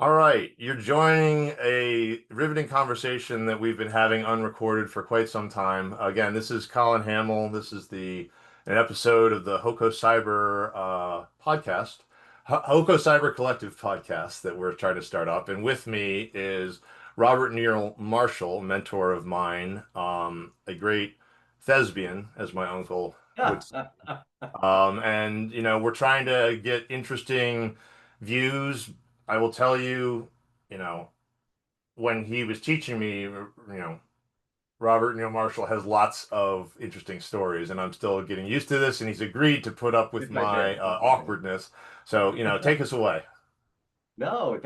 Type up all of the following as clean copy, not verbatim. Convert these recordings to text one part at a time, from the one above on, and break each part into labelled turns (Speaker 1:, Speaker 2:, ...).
Speaker 1: All right, you're joining a riveting conversation that we've been having unrecorded for quite some time. Again, this is Colin Hamill. This is the an episode of the HoCo Cyber podcast, HoCo Cyber Collective Podcast that we're trying to start up. And with me is Robert Neal Marshall, mentor of mine, a great thespian, as my uncle would say. And we're trying to get interesting views. I will tell you, you know, when he was teaching me, Robert Neal Marshall has lots of interesting stories, and I'm still getting used to this. And he's agreed to put up with
Speaker 2: Yes, I did.
Speaker 1: my
Speaker 2: Yes, I did.
Speaker 1: awkwardness. So, take us away.
Speaker 2: No,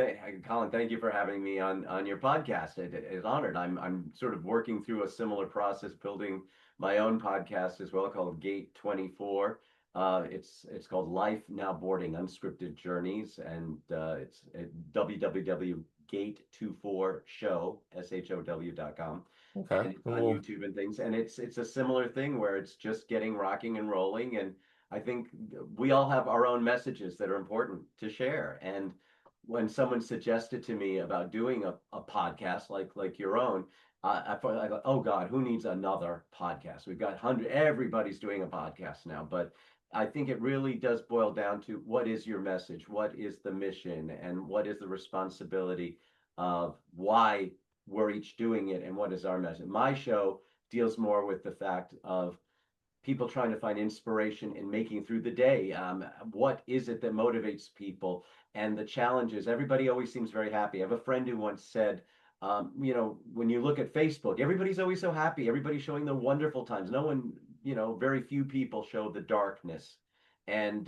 Speaker 2: Colin, thank you for having me on your podcast. It's honored. I'm sort of working through a similar process, building my own podcast as well, called Gate 24. It's called Life Now Boarding Unscripted Journeys, and it's at www.gate24show show.com,
Speaker 1: Okay.
Speaker 2: and it's on
Speaker 1: Well,
Speaker 2: YouTube and things. And it's a similar thing where it's just getting rocking and rolling. And I think we all have our own messages that are important to share. And when someone suggested to me about doing a podcast like your own, I thought, I go, oh God, who needs another podcast? We've got everybody's doing a podcast now. But I think it really does boil down to what is your message, what is the mission, and what is the responsibility of why we're each doing it, and what is our message. My show deals more with the fact of people trying to find inspiration in making through the day. What is it that motivates people, and the challenges? Everybody always seems very happy. I have a friend who once said, when you look at Facebook, everybody's always so happy. Everybody's showing the wonderful times. No one, very few people show the darkness. And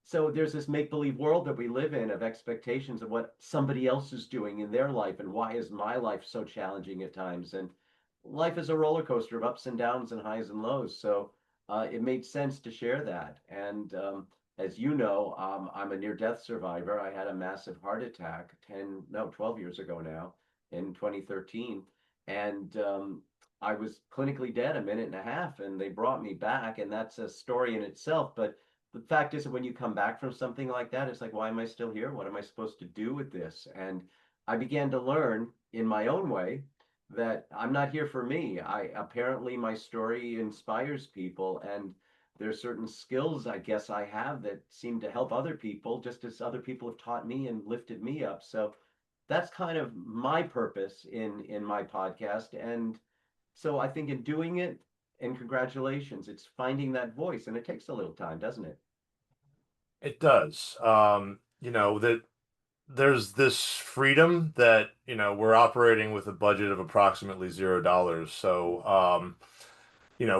Speaker 2: so there's this make believe world that we live in of expectations of what somebody else is doing in their life, and why is my life so challenging at times? And life is a roller coaster of ups and downs and highs and lows. So it made sense to share that. And as you know, I'm a near death survivor. I had a massive heart attack 12 years ago now, in 2013. And I was clinically dead a minute and a half, and they brought me back. And that's a story in itself. But the fact is that when you come back from something like that, it's like, why am I still here? What am I supposed to do with this? And I began to learn in my own way that I'm not here for me. I apparently my story inspires people, and there's certain skills I guess I have that seem to help other people, just as other people have taught me and lifted me up. So that's kind of my purpose in my podcast. And so I think in doing it, and congratulations, it's finding that voice, and it takes a little time, doesn't it?
Speaker 1: it does. That there's this freedom that, we're operating with a budget of approximately $0. So,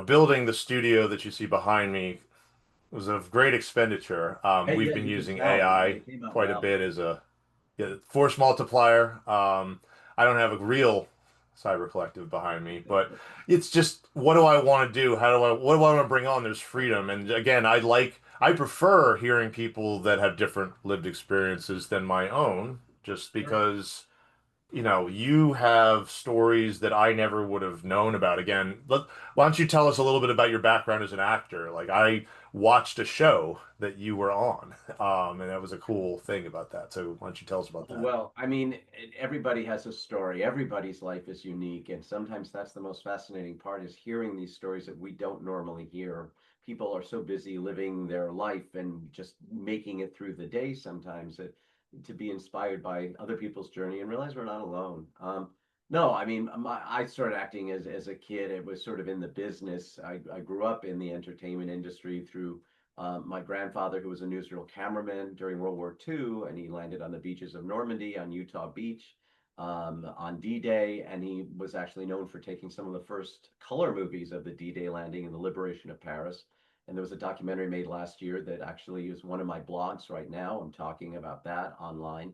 Speaker 1: building the studio that you see behind me was a great expenditure.
Speaker 2: Hey,
Speaker 1: We've
Speaker 2: yeah,
Speaker 1: been
Speaker 2: you can
Speaker 1: using
Speaker 2: tell
Speaker 1: AI
Speaker 2: it came out
Speaker 1: quite a
Speaker 2: well.
Speaker 1: bit as a, yeah, force multiplier. I don't have a real cyber collective behind me, but it's just what do I want to do? What do I want to bring on? There's freedom. And again, I prefer hearing people that have different lived experiences than my own, just
Speaker 2: Sure.
Speaker 1: because you have stories that I never would have known about. Again, why don't you tell us a little bit about your background as an actor? Like, I watched a show that you were on, and that was a cool thing about that. So why don't you tell us about that?
Speaker 2: Well, I mean, everybody has a story. Everybody's life is unique, and sometimes that's the most fascinating part, is hearing these stories that we don't normally hear. People are so busy living their life and just making it through the day sometimes, that to be inspired by other people's journey and realize we're not alone. No, I mean, I started acting as a kid. It was sort of in the business. I grew up in the entertainment industry through my grandfather, who was a newsreel cameraman during World War II, and he landed on the beaches of Normandy on Utah Beach on D-Day, and he was actually known for taking some of the first color movies of the D-Day landing and the liberation of Paris. And there was a documentary made last year that actually is one of my blogs right now. I'm talking about that online.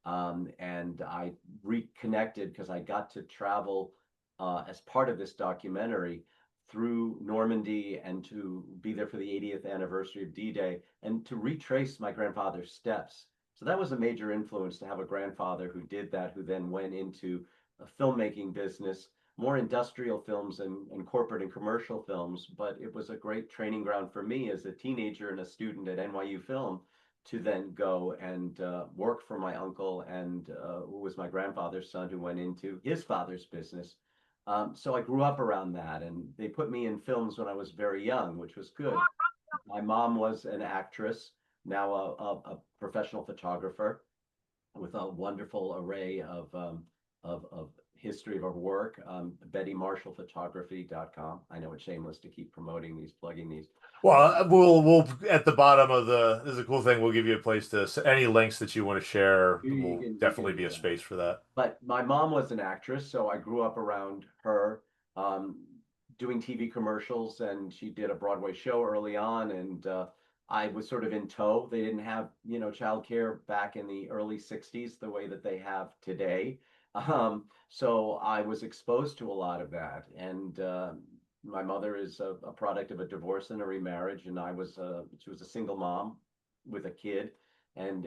Speaker 2: And I reconnected because I got to travel as part of this documentary through Normandy, and to be there for the 80th anniversary of D-Day, and to retrace my grandfather's steps. So that was a major influence, to have a grandfather who did that, who then went into a filmmaking business, more industrial films and corporate and commercial films. But it was a great training ground for me as a teenager and a student at NYU Film to then go and work for my uncle, and who was my grandfather's son, who went into his father's business. So I grew up around that, and they put me in films when I was very young, which was good. My mom was an actress, now a professional photographer with a wonderful array of history of her work. BettyMarshallPhotography.com. I know it's shameless to keep promoting these, plugging these.
Speaker 1: Well, we'll at the bottom of the, this is a cool thing. We'll give you a place to, any links that you want to share. Will
Speaker 2: You can
Speaker 1: definitely be
Speaker 2: do
Speaker 1: a
Speaker 2: that.
Speaker 1: space for that.
Speaker 2: But my mom was an actress, so I grew up around her, um, doing TV commercials, and she did a Broadway show early on, and I was sort of in tow. They didn't have, childcare back in the early '60s the way that they have today. So I was exposed to a lot of that, and my mother is a product of a divorce and a remarriage, and she was a single mom with a kid, and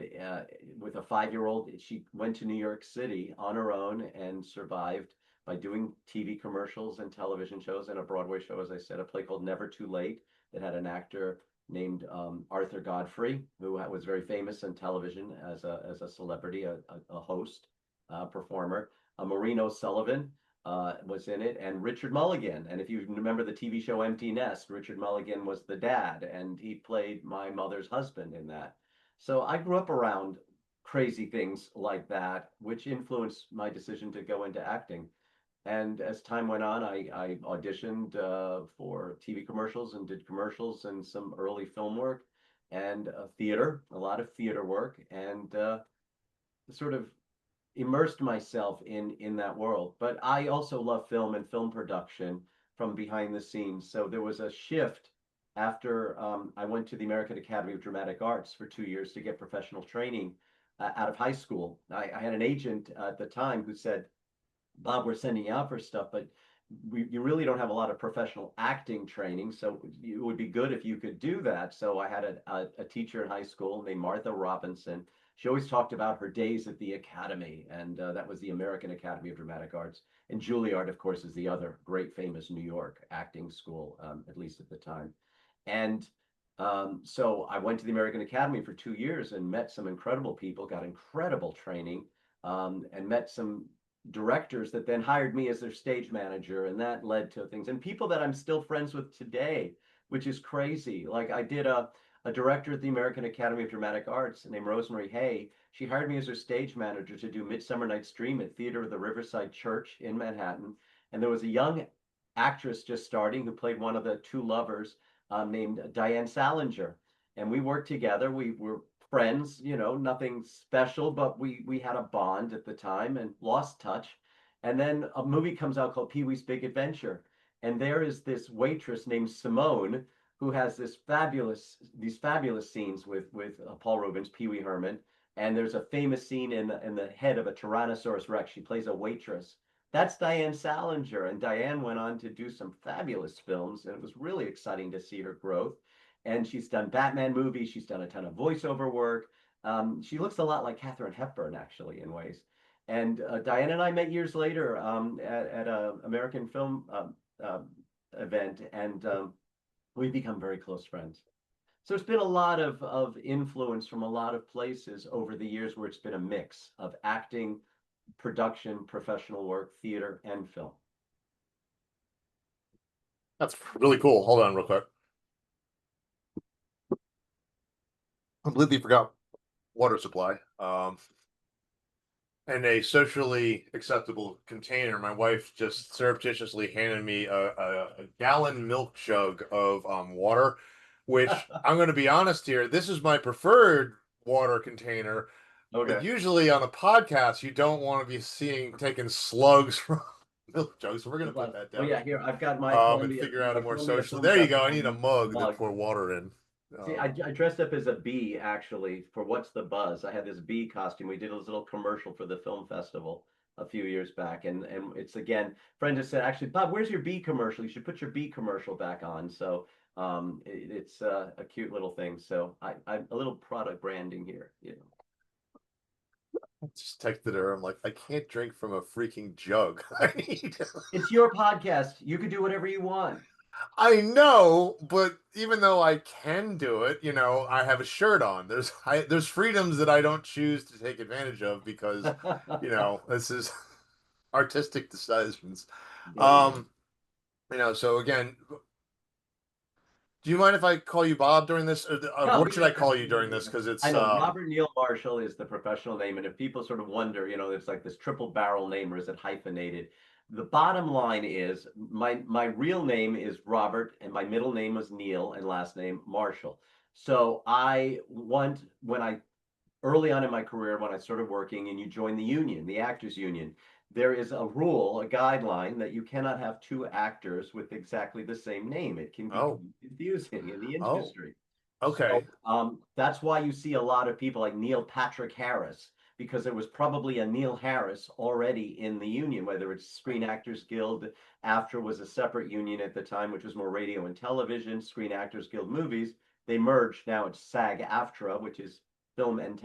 Speaker 2: with a 5-year-old. She went to New York City on her own and survived by doing TV commercials and television shows and a Broadway show, as I said, a play called Never Too Late that had an actor named Arthur Godfrey, who was very famous in television as a celebrity, a host, performer. Maureen O'Sullivan was in it, and Richard Mulligan. And if you remember the TV show Empty Nest, Richard Mulligan was the dad, and he played my mother's husband in that. So I grew up around crazy things like that, which influenced my decision to go into acting. And as time went on, I auditioned for TV commercials and did commercials and some early film work and theater, a lot of theater work, and sort of immersed myself in that world. But I also love film and film production from behind the scenes. So there was a shift after I went to the American Academy of Dramatic Arts for 2 years to get professional training out of high school. I had an agent at the time who said, Bob, we're sending you out for stuff, but you really don't have a lot of professional acting training, so it would be good if you could do that. So I had a teacher in high school named Martha Robinson. She always talked about her days at the Academy, and that was the American Academy of Dramatic Arts. And Juilliard, of course, is the other great famous New York acting school, at least at the time. And so I went to the American Academy for 2 years and met some incredible people, got incredible training, and met some directors that then hired me as their stage manager, and that led to things and people that I'm still friends with today, which is crazy. Like I did a director at the American Academy of Dramatic Arts named Rosemary Hay. She hired me as her stage manager to do Midsummer Night's Dream at Theater of the Riverside Church in Manhattan. And there was a young actress just starting who played one of the two lovers, named Diane Salinger. And we worked together. We were friends, nothing special, but we had a bond at the time and lost touch. And then a movie comes out called Pee-wee's Big Adventure. And there is this waitress named Simone who has these fabulous scenes with Paul Rubens, Pee Wee Herman. And there's a famous scene in the head of a Tyrannosaurus Rex. She plays a waitress. That's Diane Salinger. And Diane went on to do some fabulous films. And it was really exciting to see her growth. And she's done Batman movies. She's done a ton of voiceover work. She looks a lot like Katharine Hepburn, actually, in ways. And Diane and I met years later at an American film event, and we've become very close friends. So it's been a lot of influence from a lot of places over the years where it's been a mix of acting, production, professional work, theater, and film.
Speaker 1: That's really cool. Hold on real quick. Completely forgot water supply. And a socially acceptable container. My wife just surreptitiously handed me a gallon milk jug of water, which I'm going to be honest here. This is my preferred water container, but
Speaker 2: Okay.
Speaker 1: usually on a podcast, you don't want to be taking slugs from milk jugs. So we're going to put that
Speaker 2: Oh
Speaker 1: down
Speaker 2: yeah, here I've got
Speaker 1: and figure out a
Speaker 2: My
Speaker 1: more
Speaker 2: Columbia
Speaker 1: social.
Speaker 2: Film
Speaker 1: There you go. I
Speaker 2: Festival
Speaker 1: need a mug to
Speaker 2: mug.
Speaker 1: pour water in.
Speaker 2: See, I dressed up as a bee actually for What's the Buzz. I had this bee costume. We did a little commercial for the film festival a few years back, and it's again, friend just said, actually, Bob, where's your bee commercial? You should put your bee commercial back on. So it's a cute little thing. So I'm a little product branding here.
Speaker 1: Just texted her. I'm like, I can't drink from a freaking jug. I need.
Speaker 2: It's your podcast. You can do whatever you want.
Speaker 1: I know, but even though I can do it, I have a shirt on. There's freedoms that I don't choose to take advantage of because, this is artistic decisions.
Speaker 2: Brilliant.
Speaker 1: Um, so again, do you mind if I call you Bob during this? Or,
Speaker 2: No,
Speaker 1: what should I
Speaker 2: yeah,
Speaker 1: call you during
Speaker 2: absolutely.
Speaker 1: this? Because
Speaker 2: I
Speaker 1: it's
Speaker 2: know Robert Neal Marshall is the professional name, and if people sort of wonder, it's like this triple barrel name, or is it hyphenated? The bottom line is my real name is Robert, and my middle name was Neal, and last name Marshall. So I want when I early on in my career when I started working and you join the union, the actors union, there is a rule, a guideline that you cannot have two actors with exactly the same name. It can
Speaker 1: oh
Speaker 2: become confusing in the
Speaker 1: oh
Speaker 2: industry. So
Speaker 1: okay.
Speaker 2: that's why you see a lot of people like Neil Patrick Harris, because there was probably a Neil Harris already in the union, whether it's Screen Actors Guild, AFTRA was a separate union at the time, which was more radio and television, Screen Actors Guild movies. They merged. Now it's SAG-AFTRA, which is film and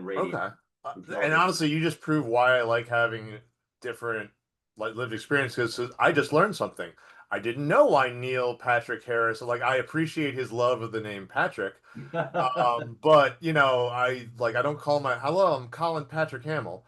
Speaker 2: radio
Speaker 1: Okay.
Speaker 2: and
Speaker 1: And
Speaker 2: television.
Speaker 1: honestly, you just prove why I like having different like lived experience because I just learned something. I didn't know why Neil Patrick Harris. Like I appreciate his love of the name Patrick. But I don't call my hello, I'm Colin Patrick Hamill.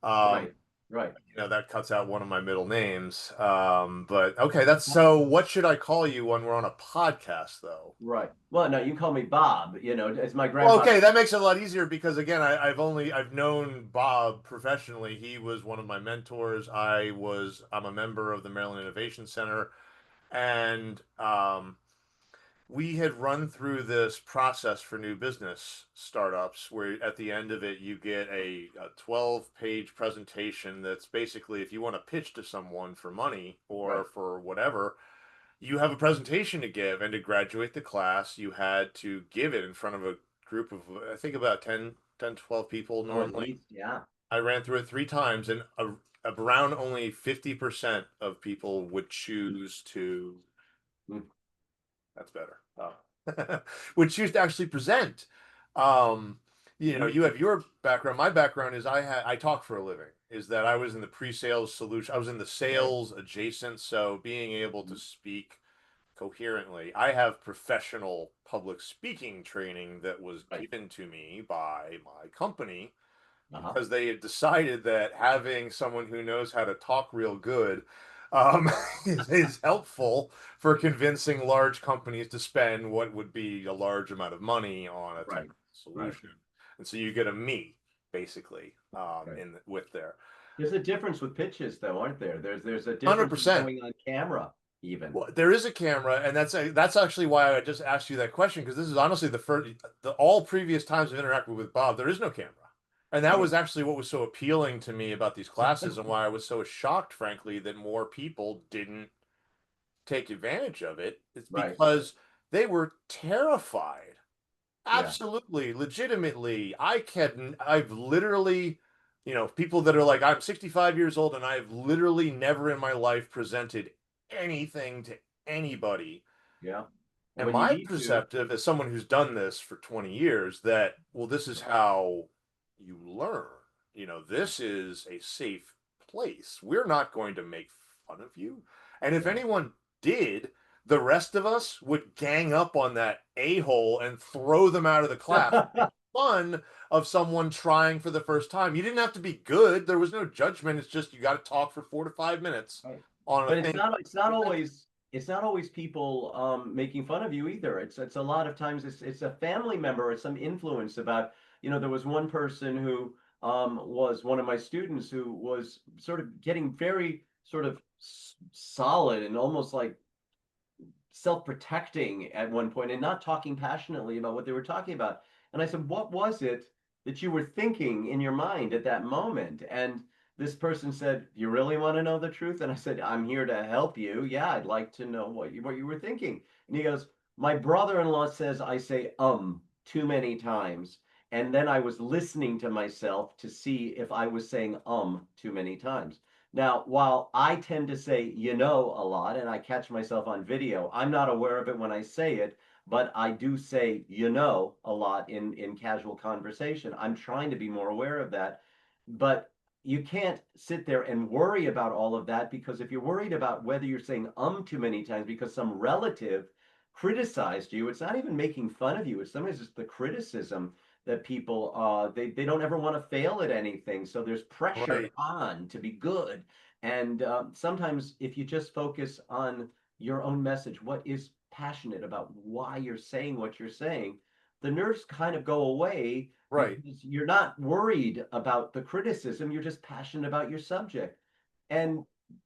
Speaker 1: Um,
Speaker 2: Right, right.
Speaker 1: that cuts out one of my middle names. But okay, that's so what should I call you when we're on a podcast though?
Speaker 2: Right. Well, no, you call me Bob, as my
Speaker 1: Well,
Speaker 2: grandfather.
Speaker 1: okay, that makes it a lot easier because again, I've known Bob professionally. He was one of my mentors. I'm a member of the Maryland Innovation Center, and we had run through this process for new business startups where at the end of it you get a 12-page presentation that's basically if you want to pitch to someone for money or
Speaker 2: Right,
Speaker 1: for whatever you have a presentation to give, and to graduate the class you had to give it in front of a group of I think about 12 people
Speaker 2: oh, at
Speaker 1: normally.
Speaker 2: least, yeah.
Speaker 1: I ran through it three times, and around only 50% of people would choose to
Speaker 2: Mm.
Speaker 1: that's better. Would choose to actually present. Um,
Speaker 2: Mm.
Speaker 1: you have your background. My background is I talk for a living. Is that I was in the pre-sales solution. I was in the
Speaker 2: Right.
Speaker 1: sales adjacent. So being able to
Speaker 2: Mm.
Speaker 1: speak coherently. I have professional public speaking training that was
Speaker 2: Right.
Speaker 1: given to me by my company
Speaker 2: Uh-huh.
Speaker 1: because they had decided that having someone who knows how to talk real good um, is helpful for convincing large companies to spend what would be a large amount of money on a
Speaker 2: Right.
Speaker 1: technical
Speaker 2: Right.
Speaker 1: solution. And so you get a me basically
Speaker 2: Right.
Speaker 1: with there.
Speaker 2: There's a difference with pitches, though, aren't there? There's a difference with
Speaker 1: 100%.
Speaker 2: going on camera, even.
Speaker 1: Well, there is a camera, and that's actually why I just asked you that question because this is honestly the first the all previous times I've interacted with Bob, there is no camera. And that
Speaker 2: Right.
Speaker 1: was actually what was so appealing to me about these classes and why I was so shocked, frankly, that more people didn't take advantage of it. It's
Speaker 2: Right.
Speaker 1: because they were terrified.
Speaker 2: Yeah.
Speaker 1: Absolutely, legitimately. I've literally, people that are like, I'm 65 years old and I've literally never in my life presented anything to anybody.
Speaker 2: Yeah. And
Speaker 1: And
Speaker 2: when you
Speaker 1: my
Speaker 2: need to,
Speaker 1: perceptive, as someone who's done this for 20 years, that, well, this is how you learn. This is a safe place. We're not going to make fun of you. And if
Speaker 2: yeah.
Speaker 1: anyone did, the rest of us would gang up on that a-hole and throw them out of the class. Fun of someone trying for the first time. You didn't have to be good. There was no judgment. It's just you got to talk for 4 to 5 minutes
Speaker 2: Right.
Speaker 1: on a
Speaker 2: But
Speaker 1: thing.
Speaker 2: it's not always people making fun of you either. It's a lot of times it's a family member or some influence about, there was one person who was one of my students who was sort of getting very sort of solid and almost like self-protecting at one point and not talking passionately about what they were talking about. And I said, "What was it that you were thinking in your mind at that moment?" And this person said, "You really want to know the truth?" And I said, "I'm here to help you. Yeah, I'd like to know what you were thinking." And he goes, "My brother-in-law says I say too many times." And then I was listening to myself to see if I was saying too many times. Now, while I tend to say, a lot, and I catch myself on video, I'm not aware of it when I say it, but I do say, a lot in casual conversation. I'm trying to be more aware of that. But you can't sit there and worry about all of that, because if you're worried about whether you're saying too many times because some relative criticized you, it's not even making fun of you. It's sometimes just the criticism that people they don't ever want to fail at anything. So there's pressure
Speaker 1: Right.
Speaker 2: on to be good. And sometimes if you just focus on your own message, what is passionate about why you're saying what you're saying, the nerves kind of go away
Speaker 1: Right.
Speaker 2: because you're not worried about the criticism, you're just passionate about your subject. And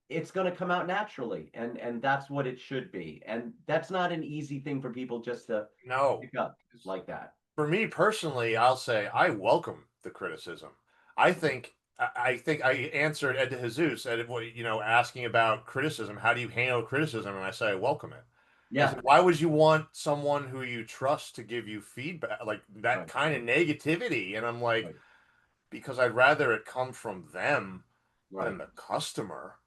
Speaker 2: it's going to come out naturally, and that's what it should be. And that's not an easy thing for people just to
Speaker 1: No.
Speaker 2: pick up like that.
Speaker 1: For me personally, I'll say I welcome the criticism. I think I answered Ed de Jesus at asking about criticism. How do you handle criticism? And I say I welcome it. I
Speaker 2: Yeah,
Speaker 1: said, why would you want someone who you trust to give you feedback like that
Speaker 2: right,
Speaker 1: kind of negativity? And I'm like,
Speaker 2: right,
Speaker 1: because I'd rather it come from them than
Speaker 2: right.
Speaker 1: the customer.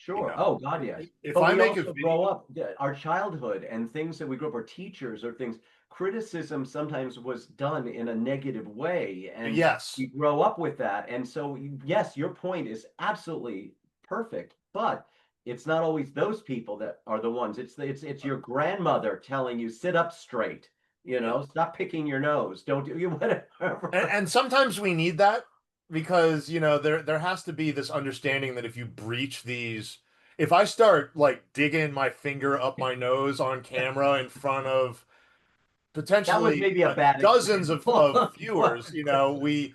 Speaker 1: You
Speaker 2: Sure.
Speaker 1: know,
Speaker 2: Oh, God, yes.
Speaker 1: if
Speaker 2: But
Speaker 1: I
Speaker 2: we
Speaker 1: make a
Speaker 2: also
Speaker 1: video,
Speaker 2: grow up, our childhood and things that we grew up, our teachers or things, criticism sometimes was done in a negative way. And
Speaker 1: yes,
Speaker 2: we grow up with that. And so, yes, your point is absolutely perfect. But it's not always those people that are the ones. It's your grandmother telling you, sit up straight, stop picking your nose, don't do you, whatever.
Speaker 1: and sometimes we need that because there has to be this understanding that if you breach these, if I start like digging my finger up my nose on camera in front of
Speaker 2: That was
Speaker 1: potentially
Speaker 2: maybe a bad
Speaker 1: dozens of
Speaker 2: example.
Speaker 1: viewers, we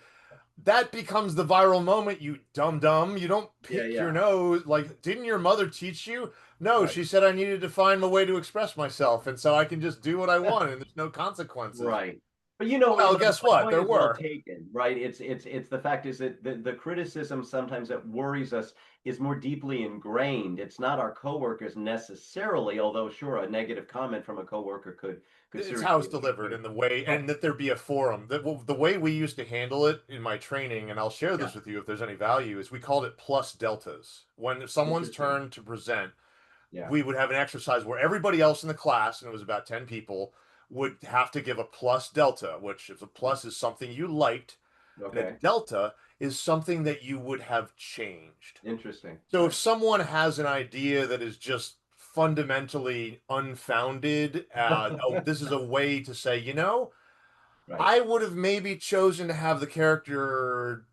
Speaker 1: that becomes the viral moment, you dumb dumb. You don't
Speaker 2: Yeah,
Speaker 1: pick your
Speaker 2: yeah.
Speaker 1: nose. Like, didn't your mother teach you? No,
Speaker 2: Right.
Speaker 1: she said I needed to find a way to express myself, and so I can just do what I want, and there's no consequences.
Speaker 2: Right. But
Speaker 1: Well, guess
Speaker 2: my
Speaker 1: what?
Speaker 2: point
Speaker 1: There
Speaker 2: is well
Speaker 1: were.
Speaker 2: taken, right? It's the fact is that the criticism sometimes that worries us is more deeply ingrained. It's not our coworkers necessarily, although sure, a negative comment from a coworker could
Speaker 1: It's how
Speaker 2: seriously
Speaker 1: it's
Speaker 2: affect
Speaker 1: delivered
Speaker 2: you.
Speaker 1: and the way,
Speaker 2: Right.
Speaker 1: and that there be a forum. That the way we used to handle it in my training, and I'll share
Speaker 2: Yeah.
Speaker 1: this with you if there's any value, is we called it plus deltas. When someone's
Speaker 2: Interesting.
Speaker 1: turn to present,
Speaker 2: Yeah.
Speaker 1: we would have an exercise where everybody else in the class, and it was about 10 people, would have to give a plus delta, which if a plus is something you liked, and a
Speaker 2: Okay.
Speaker 1: delta is something that you would have changed.
Speaker 2: Interesting.
Speaker 1: So if
Speaker 2: Right.
Speaker 1: someone has an idea that is just fundamentally unfounded, oh, this is a way to say,
Speaker 2: Right.
Speaker 1: I would have maybe chosen to have the character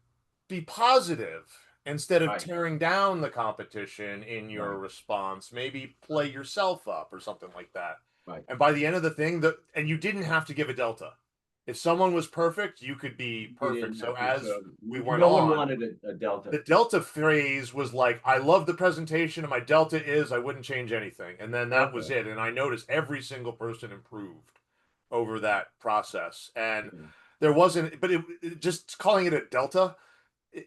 Speaker 1: be positive instead of
Speaker 2: Right.
Speaker 1: tearing down the competition in your
Speaker 2: Right.
Speaker 1: response. Maybe play yourself up or something like that.
Speaker 2: Right.
Speaker 1: And by the end of the thing, and you didn't have to give a delta. If someone was perfect, you could be
Speaker 2: You
Speaker 1: perfect.
Speaker 2: didn't
Speaker 1: So
Speaker 2: have to.
Speaker 1: as
Speaker 2: So
Speaker 1: we went
Speaker 2: no one
Speaker 1: on,
Speaker 2: wanted a delta.
Speaker 1: the delta phrase was like, I love the presentation, and my delta is I wouldn't change anything. And then that was
Speaker 2: Okay.
Speaker 1: it. And I noticed every single person improved over that process. And
Speaker 2: Yeah.
Speaker 1: there wasn't, but just calling it a delta,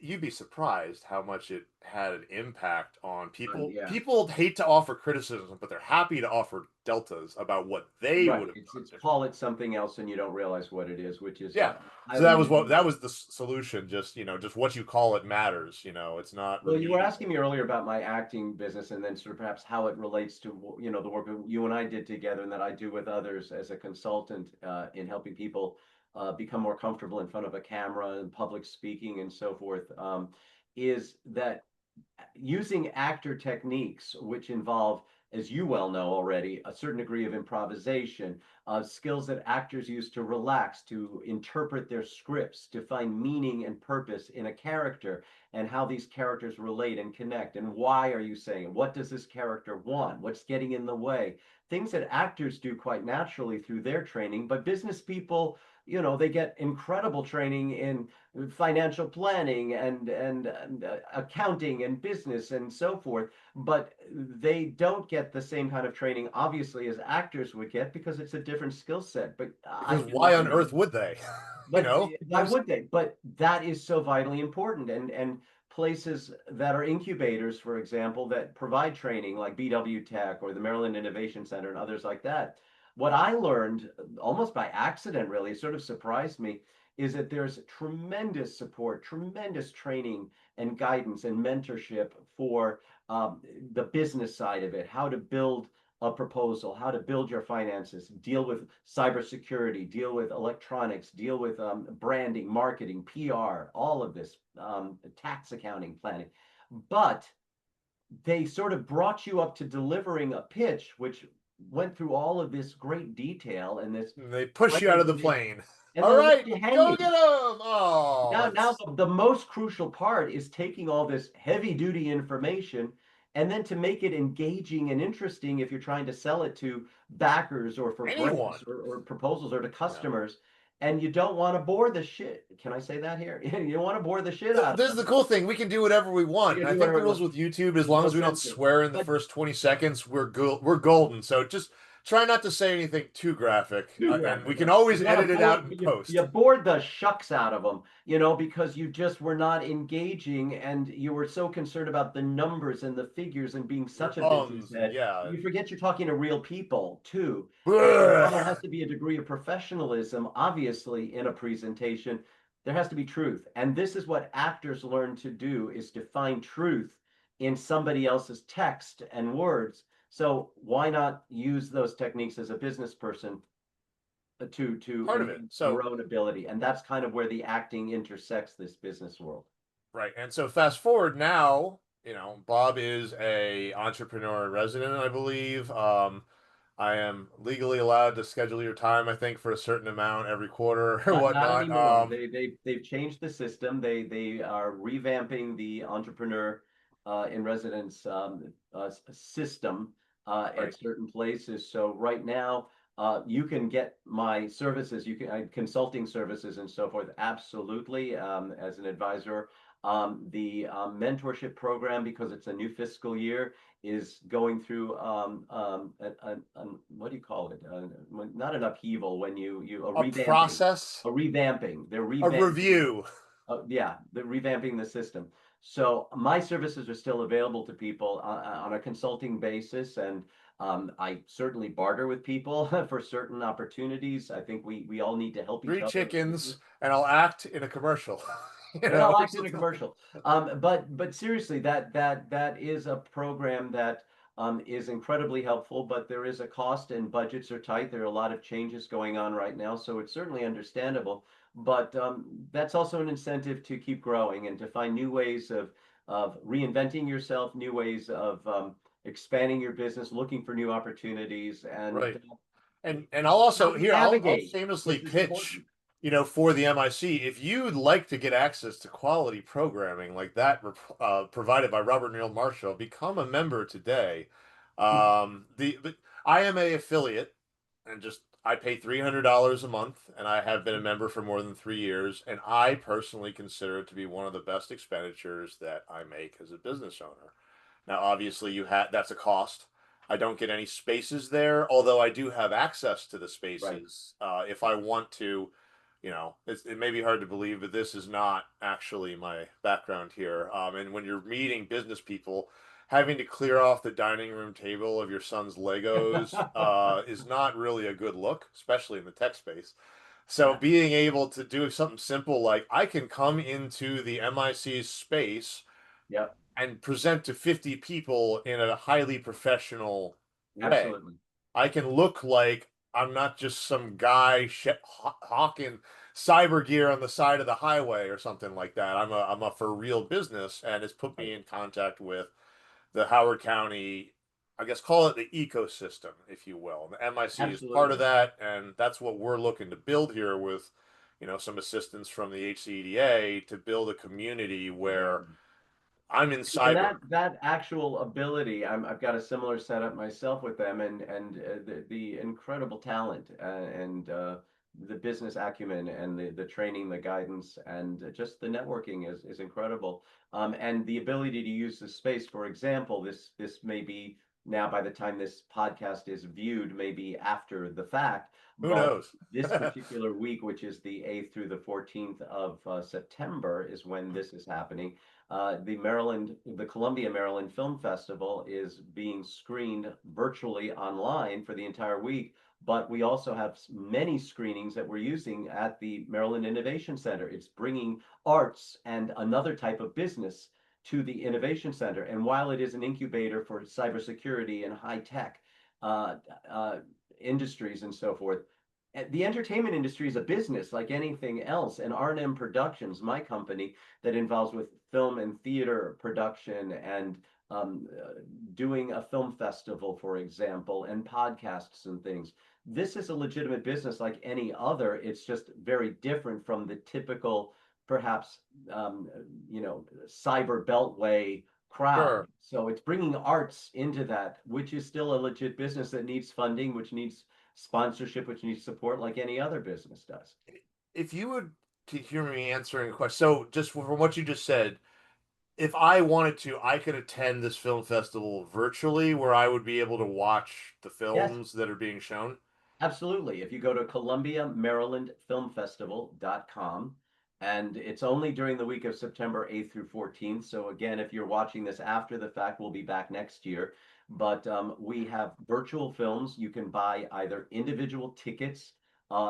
Speaker 1: you'd be surprised how much it had an impact on people.
Speaker 2: Yeah.
Speaker 1: People hate to offer criticism, but they're happy to offer deltas about what they would
Speaker 2: Right.
Speaker 1: have
Speaker 2: It's
Speaker 1: done
Speaker 2: call it something else and you don't realize what it is, which is
Speaker 1: yeah. So
Speaker 2: highly
Speaker 1: that
Speaker 2: misleading.
Speaker 1: was the solution. Just just what you call it matters. It's not
Speaker 2: Well, you were
Speaker 1: remedial.
Speaker 2: asking me earlier about my acting business and then sort of perhaps how it relates to, the work that you and I did together and that I do with others as a consultant in helping people become more comfortable in front of a camera and public speaking and so forth, is that using actor techniques, which involve, as you well know already, a certain degree of improvisation, skills that actors use to relax, to interpret their scripts, to find meaning and purpose in a character, and how these characters relate and connect, and why are you saying it? What does this character want? What's getting in the way? Things that actors do quite naturally through their training, but business people, they get incredible training in financial planning and accounting and business and so forth, but they don't get the same kind of training, obviously, as actors would get because it's a different skill set. But I
Speaker 1: Because
Speaker 2: can
Speaker 1: why on
Speaker 2: imagine.
Speaker 1: earth would they?
Speaker 2: But
Speaker 1: What
Speaker 2: why
Speaker 1: I'm saying?
Speaker 2: would they? But that is so vitally important. And places that are incubators, for example, that provide training like BW Tech or the Maryland Innovation Center and others like that. What I learned almost by accident, really, it sort of surprised me, is that there's tremendous support, tremendous training and guidance and mentorship for the business side of it, how to build a proposal, how to build your finances, deal with cybersecurity, deal with electronics, deal with branding, marketing, PR, all of this, tax accounting, planning. But they sort of brought you up to delivering a pitch, which went through all of this great detail and this
Speaker 1: And they push
Speaker 2: great
Speaker 1: you out of the
Speaker 2: information,
Speaker 1: plane.
Speaker 2: and
Speaker 1: All
Speaker 2: then left
Speaker 1: right,
Speaker 2: you
Speaker 1: go
Speaker 2: hanging.
Speaker 1: get them. Oh,
Speaker 2: Now
Speaker 1: that's
Speaker 2: the most crucial part is taking all this heavy duty information and then to make it engaging and interesting if you're trying to sell it to backers or for grants
Speaker 1: anyone.
Speaker 2: or proposals or to
Speaker 1: Yeah.
Speaker 2: customers. And you don't want to bore the shit. Can I say that here? You don't want to bore the shit out
Speaker 1: This
Speaker 2: of
Speaker 1: is the
Speaker 2: them.
Speaker 1: cool thing. We can do whatever we
Speaker 2: You
Speaker 1: want. And
Speaker 2: can
Speaker 1: I
Speaker 2: do
Speaker 1: think the
Speaker 2: whatever you
Speaker 1: rules
Speaker 2: want.
Speaker 1: with YouTube, as long
Speaker 2: No
Speaker 1: as we don't
Speaker 2: censor.
Speaker 1: swear in the
Speaker 2: But
Speaker 1: first 20 seconds, we're golden. So just try not to say anything too graphic.
Speaker 2: too
Speaker 1: And we
Speaker 2: graphic,
Speaker 1: can
Speaker 2: right?
Speaker 1: always
Speaker 2: You want to
Speaker 1: edit it
Speaker 2: bore,
Speaker 1: out in
Speaker 2: you
Speaker 1: post.
Speaker 2: bored the shucks out of them, you know, because you just were not engaging and you were so concerned about the numbers and the figures and being
Speaker 1: Your
Speaker 2: such a business
Speaker 1: ums and
Speaker 2: head.
Speaker 1: yeah.
Speaker 2: You forget you're talking to real people too. And while there has
Speaker 1: Ugh.
Speaker 2: to be a degree of professionalism, obviously, in a presentation, there has to be truth. And this is what actors learn to do is to find truth in somebody else's text and words. So why not use those techniques as a business person to
Speaker 1: Part of it.
Speaker 2: enhance
Speaker 1: So
Speaker 2: your own ability? And that's kind of where the acting intersects this business world.
Speaker 1: right. And so fast forward now, Bob is a entrepreneur in resident, I believe. I am legally allowed to schedule your time, I think, for a certain amount every quarter or
Speaker 2: Not
Speaker 1: whatnot.
Speaker 2: anymore. They've changed the system. They are revamping the entrepreneur in residence system at
Speaker 1: Right.
Speaker 2: certain places. So right now, you can get my services, you can consulting services and so forth, absolutely, as an advisor. The mentorship program, because it's a new fiscal year, is going through what do you call it? Not an upheaval, when you a
Speaker 1: A
Speaker 2: revamping,
Speaker 1: process,
Speaker 2: a revamping. They're
Speaker 1: a
Speaker 2: revamping.
Speaker 1: review.
Speaker 2: Yeah, they're revamping the system. So my services are still available to people on a consulting basis, and I certainly barter with people for certain opportunities. I think we all need to help each
Speaker 1: Three
Speaker 2: other in
Speaker 1: chickens,
Speaker 2: business.
Speaker 1: and I'll act in a commercial.
Speaker 2: And I'll
Speaker 1: Or
Speaker 2: act in a
Speaker 1: something.
Speaker 2: commercial. But seriously, that is a program that is incredibly helpful. But there is a cost, and budgets are tight. There are a lot of changes going on right now, so it's certainly understandable. But that's also an incentive to keep growing and to find new ways of reinventing yourself, new ways of expanding your business, looking for new opportunities, and
Speaker 1: Right. And I'll also
Speaker 2: how to
Speaker 1: here I'll
Speaker 2: navigate,
Speaker 1: famously
Speaker 2: which is
Speaker 1: pitch,
Speaker 2: important.
Speaker 1: for the MIC. If you'd like to get access to quality programming like that provided by Robert Neal Marshall, become a member today. But I am a affiliate, and just I pay $300 a month, and I have been a member for more than 3 years, and I personally consider it to be one of the best expenditures that I make as a business owner. Now, obviously, that's a cost. I don't get any spaces there, although I do have access to the
Speaker 2: Right.
Speaker 1: spaces if I want to. It may be hard to believe, but this is not actually my background here. And when you're meeting business people, having to clear off the dining room table of your son's Legos is not really a good look, especially in the tech space. So
Speaker 2: Yeah.
Speaker 1: being able to do something simple like I can come into the MIC's space
Speaker 2: Yep.
Speaker 1: and present to 50 people in a highly professional way.
Speaker 2: Absolutely.
Speaker 1: I can look like I'm not just some guy hawking cyber gear on the side of the highway or something like that. I'm a for real business, and it's put
Speaker 2: Right.
Speaker 1: me in contact with the Howard County, I guess call it the ecosystem, if you will. The MIC is part of
Speaker 2: Absolutely.
Speaker 1: that, and that's what we're looking to build here with, some assistance from the HCEDA to build a community
Speaker 2: Yeah.
Speaker 1: where I'm in
Speaker 2: And
Speaker 1: cyber.
Speaker 2: that actual ability, I've got a similar setup myself with them, and the incredible talent and the business acumen and the training, the guidance, and just the networking is incredible. And the ability to use the space. For example, this may be now, by the time this podcast is viewed, maybe after the fact,
Speaker 1: Who
Speaker 2: but
Speaker 1: knows?
Speaker 2: this particular week, which is the 8th through the 14th of September, is when this is happening. The Columbia, Maryland Film Festival is being screened virtually online for the entire week. But we also have many screenings that we're using at the Maryland Innovation Center. It's bringing arts and another type of business to the Innovation Center. And while it is an incubator for cybersecurity and high tech, uh, uh, industries and so forth. The entertainment industry is a business like anything else, and R&M Productions, my company that involves with film and theater production and um, uh, doing a film festival, for example, and podcasts and things. This is a legitimate business like any other. It's just very different from the typical, perhaps, um, cyber beltway crowd.
Speaker 1: Sure.
Speaker 2: So it's bringing arts into that, which is still a legit business that needs funding, which needs sponsorship, which needs support like any other business does.
Speaker 1: If you would to hear me answering a question, so just from what you just said, if I wanted to, I could attend this film festival virtually where I would be able to watch the
Speaker 2: Yes,
Speaker 1: films that are being shown.
Speaker 2: absolutely. If you go to Columbia, Maryland Film Festival.com, and it's only during the week of September 8th through 14th. So again, if you're watching this after the fact, we'll be back next year. But we have virtual films. You can buy either individual tickets.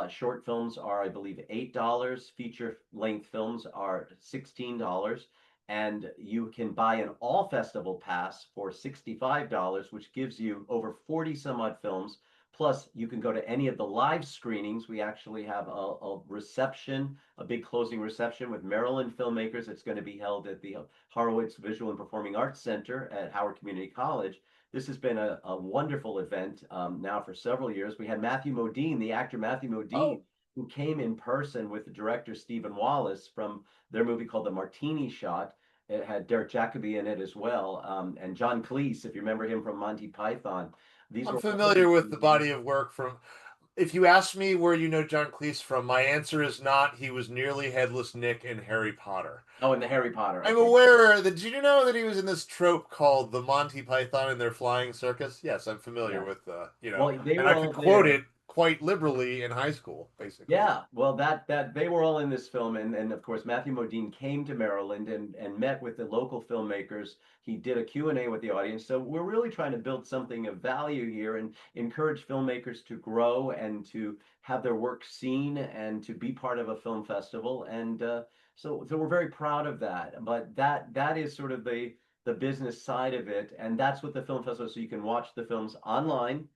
Speaker 2: Short films are, I believe, $8. Feature length films are $16. And you can buy an all festival pass for $65, which gives you over 40 some odd films. Plus, you can go to any of the live screenings. We actually have a reception, a big closing reception with Maryland filmmakers. It's going to be held at the Horowitz Visual and Performing Arts Center at Howard Community College. This has been a wonderful event now for several years. We had Matthew Modine, the actor Matthew Modine,
Speaker 1: Oh,
Speaker 2: who came in person with the director Stephen Wallace from their movie called The Martini Shot. It had Derek Jacobi in it as well, and John Cleese, if you remember him from Monty Python. These
Speaker 1: I'm
Speaker 2: were
Speaker 1: familiar with the body of work from. If you ask me where you know John Cleese from, my answer is not. He was nearly headless Nick in Harry Potter.
Speaker 2: oh, and the Harry Potter.
Speaker 1: I'm
Speaker 2: Okay.
Speaker 1: aware that. Did you know that he was in this trope called the Monty Python and their Flying Circus? Yes, I'm familiar
Speaker 2: Yes.
Speaker 1: with,
Speaker 2: Well, they
Speaker 1: and
Speaker 2: were
Speaker 1: I could
Speaker 2: all
Speaker 1: quote
Speaker 2: there.
Speaker 1: it quite liberally in high school, basically.
Speaker 2: Yeah, well, that they were all in this film, and of course Matthew Modine came to Maryland and met with the local filmmakers. He did a Q&A with the audience. So we're really trying to build something of value here and encourage filmmakers to grow and to have their work seen and to be part of a film festival. And so we're very proud of that. But that is sort of the business side of it, and that's what the film festival. So you can watch the films online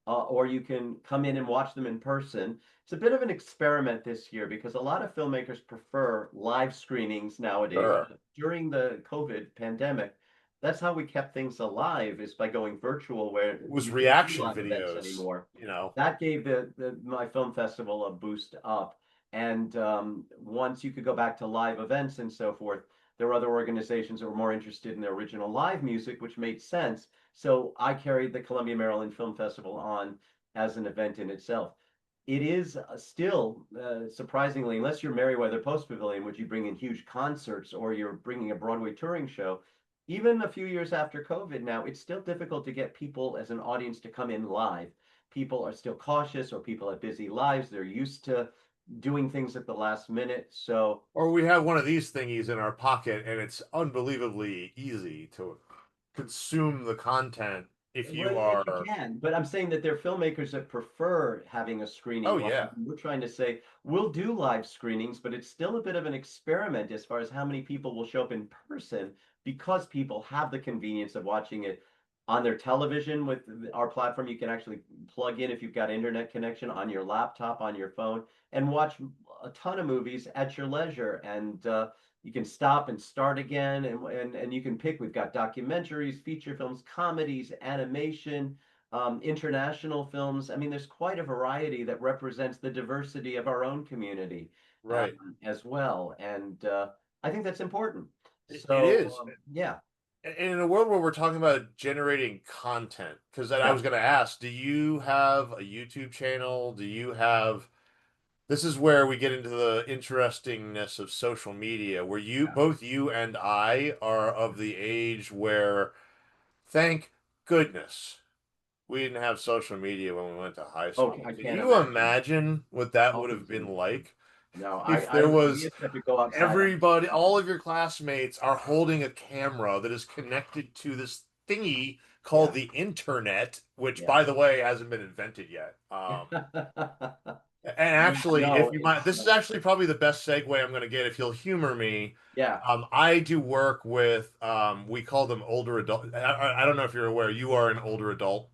Speaker 2: or you can come in and watch them in person. It's a bit of an experiment this year because a lot of filmmakers prefer live screenings nowadays.
Speaker 1: Sure.
Speaker 2: During the COVID pandemic, that's how we kept things alive is by going virtual where
Speaker 1: It was
Speaker 2: you couldn't do
Speaker 1: reaction
Speaker 2: live events
Speaker 1: videos,
Speaker 2: anymore.
Speaker 1: you know.
Speaker 2: That gave the my film festival a boost up. And once you could go back to live events and so forth, there were other organizations that were more interested in the original live music, which made sense. So I carried the Columbia, Maryland Film Festival on as an event in itself. It is still surprisingly, unless you're Merriweather Post Pavilion, which you bring in huge concerts or you're bringing a Broadway touring show, even a few years after COVID now, it's still difficult to get people as an audience to come in live. People are still cautious or people have busy lives. They're used to doing things at the last minute. So
Speaker 1: Or we have one of these thingies in our pocket, and it's unbelievably easy to consume the content if
Speaker 2: well,
Speaker 1: you
Speaker 2: if you
Speaker 1: are.
Speaker 2: can, but I'm saying that there are filmmakers that prefer having a
Speaker 1: Oh,
Speaker 2: screening live.
Speaker 1: yeah.
Speaker 2: We're trying to say we'll do live screenings, but it's still a bit of an experiment as far as how many people will show up in person because people have the convenience of watching it on their television with our platform. You can actually plug in if you've got internet connection on your laptop, on your phone, and watch a ton of movies at your leisure. And you can stop and start again and you can pick. We've got documentaries, feature films, comedies, animation, international films. I mean, there's quite a variety that represents the diversity of our own community
Speaker 1: Right.
Speaker 2: as well, and I think that's important.
Speaker 1: It
Speaker 2: So
Speaker 1: is.
Speaker 2: yeah.
Speaker 1: And in a world where we're talking about generating content, because I
Speaker 2: Yeah.
Speaker 1: was going to ask, do you have a YouTube channel? This is where we get into the interestingness of social media, where
Speaker 2: Yeah.
Speaker 1: both you and I are of the age where, thank goodness, we didn't have social media when we went to high
Speaker 2: Okay,
Speaker 1: school.
Speaker 2: I
Speaker 1: Can
Speaker 2: can't
Speaker 1: you
Speaker 2: imagine.
Speaker 1: imagine what that
Speaker 2: How
Speaker 1: would have been
Speaker 2: consumed.
Speaker 1: like
Speaker 2: No,
Speaker 1: if
Speaker 2: I
Speaker 1: there
Speaker 2: remember we
Speaker 1: was
Speaker 2: used to have to go outside on
Speaker 1: everybody,
Speaker 2: TV.
Speaker 1: all of your classmates are holding a camera that is connected to this thingy called
Speaker 2: Yeah.
Speaker 1: the internet, which, by
Speaker 2: Yes.
Speaker 1: the way, hasn't been invented yet. And
Speaker 2: Yeah,
Speaker 1: actually, if
Speaker 2: no,
Speaker 1: you might,
Speaker 2: it's
Speaker 1: this is actually probably the best segue I'm going to get if you'll humor me.
Speaker 2: yeah.
Speaker 1: I do work with, we call them older adult. I don't know if you're aware, you are an older adult.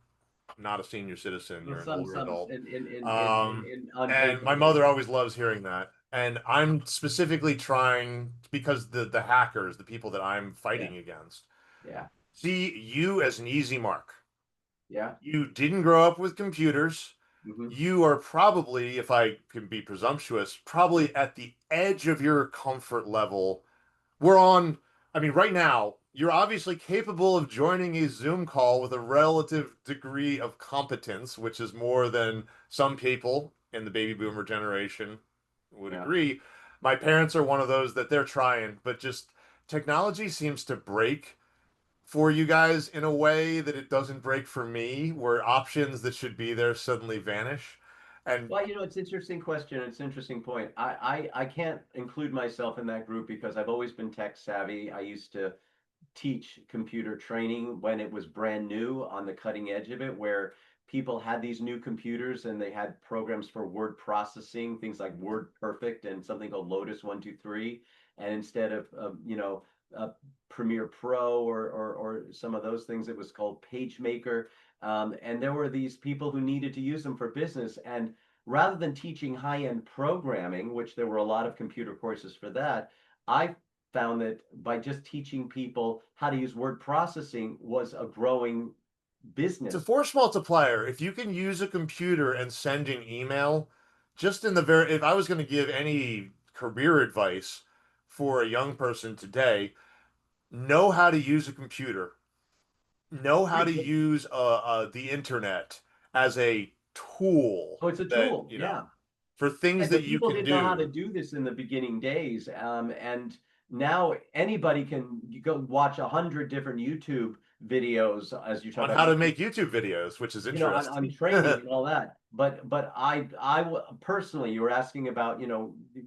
Speaker 1: not a senior citizen.
Speaker 2: Well,
Speaker 1: You're an older
Speaker 2: some
Speaker 1: adult.
Speaker 2: in on
Speaker 1: And
Speaker 2: paper,
Speaker 1: my
Speaker 2: maybe.
Speaker 1: mother always loves hearing that. And I'm specifically trying because the hackers, the people that I'm
Speaker 2: Yeah,
Speaker 1: fighting against,
Speaker 2: yeah,
Speaker 1: see you as an easy mark.
Speaker 2: yeah.
Speaker 1: You didn't grow up with computers.
Speaker 2: Hmm.
Speaker 1: You are probably, if I can be presumptuous, probably at the edge of your comfort level. We're on, I mean, right now, you're obviously capable of joining a Zoom call with a relative degree of competence, which is more than some people in the baby boomer generation would
Speaker 2: Yeah.
Speaker 1: agree. My parents are one of those that they're trying, but just technology seems to break for you guys in a way that it doesn't break for me, where options that should be there suddenly vanish. And
Speaker 2: Well, it's an interesting question. It's an interesting point. I can't include myself in that group because I've always been tech savvy. I used to teach computer training when it was brand new on the cutting edge of it, where people had these new computers and they had programs for word processing, things like Word Perfect and something called Lotus 123. And instead of, uh, Premiere Pro or some of those things, it was called PageMaker. And there were these people who needed to use them for business. And rather than teaching high-end programming, which there were a lot of computer courses for that, I found that by just teaching people how to use word processing was a growing
Speaker 1: it's a
Speaker 2: business.
Speaker 1: force multiplier. If you can use a computer and send an email, just in the very, if I was going to give any career advice for a young person today, know how to use a computer, know how to use the internet as a tool
Speaker 2: So it's a
Speaker 1: that,
Speaker 2: tool, yeah.
Speaker 1: for things
Speaker 2: And
Speaker 1: that
Speaker 2: but
Speaker 1: you
Speaker 2: people
Speaker 1: can
Speaker 2: didn't know how to
Speaker 1: do
Speaker 2: do this in the beginning days. And now anybody can go watch 100 different YouTube videos, as you talk
Speaker 1: on
Speaker 2: about
Speaker 1: how to
Speaker 2: YouTube,
Speaker 1: make YouTube videos, which is
Speaker 2: on
Speaker 1: interesting.
Speaker 2: training and all that. But personally, you were asking about,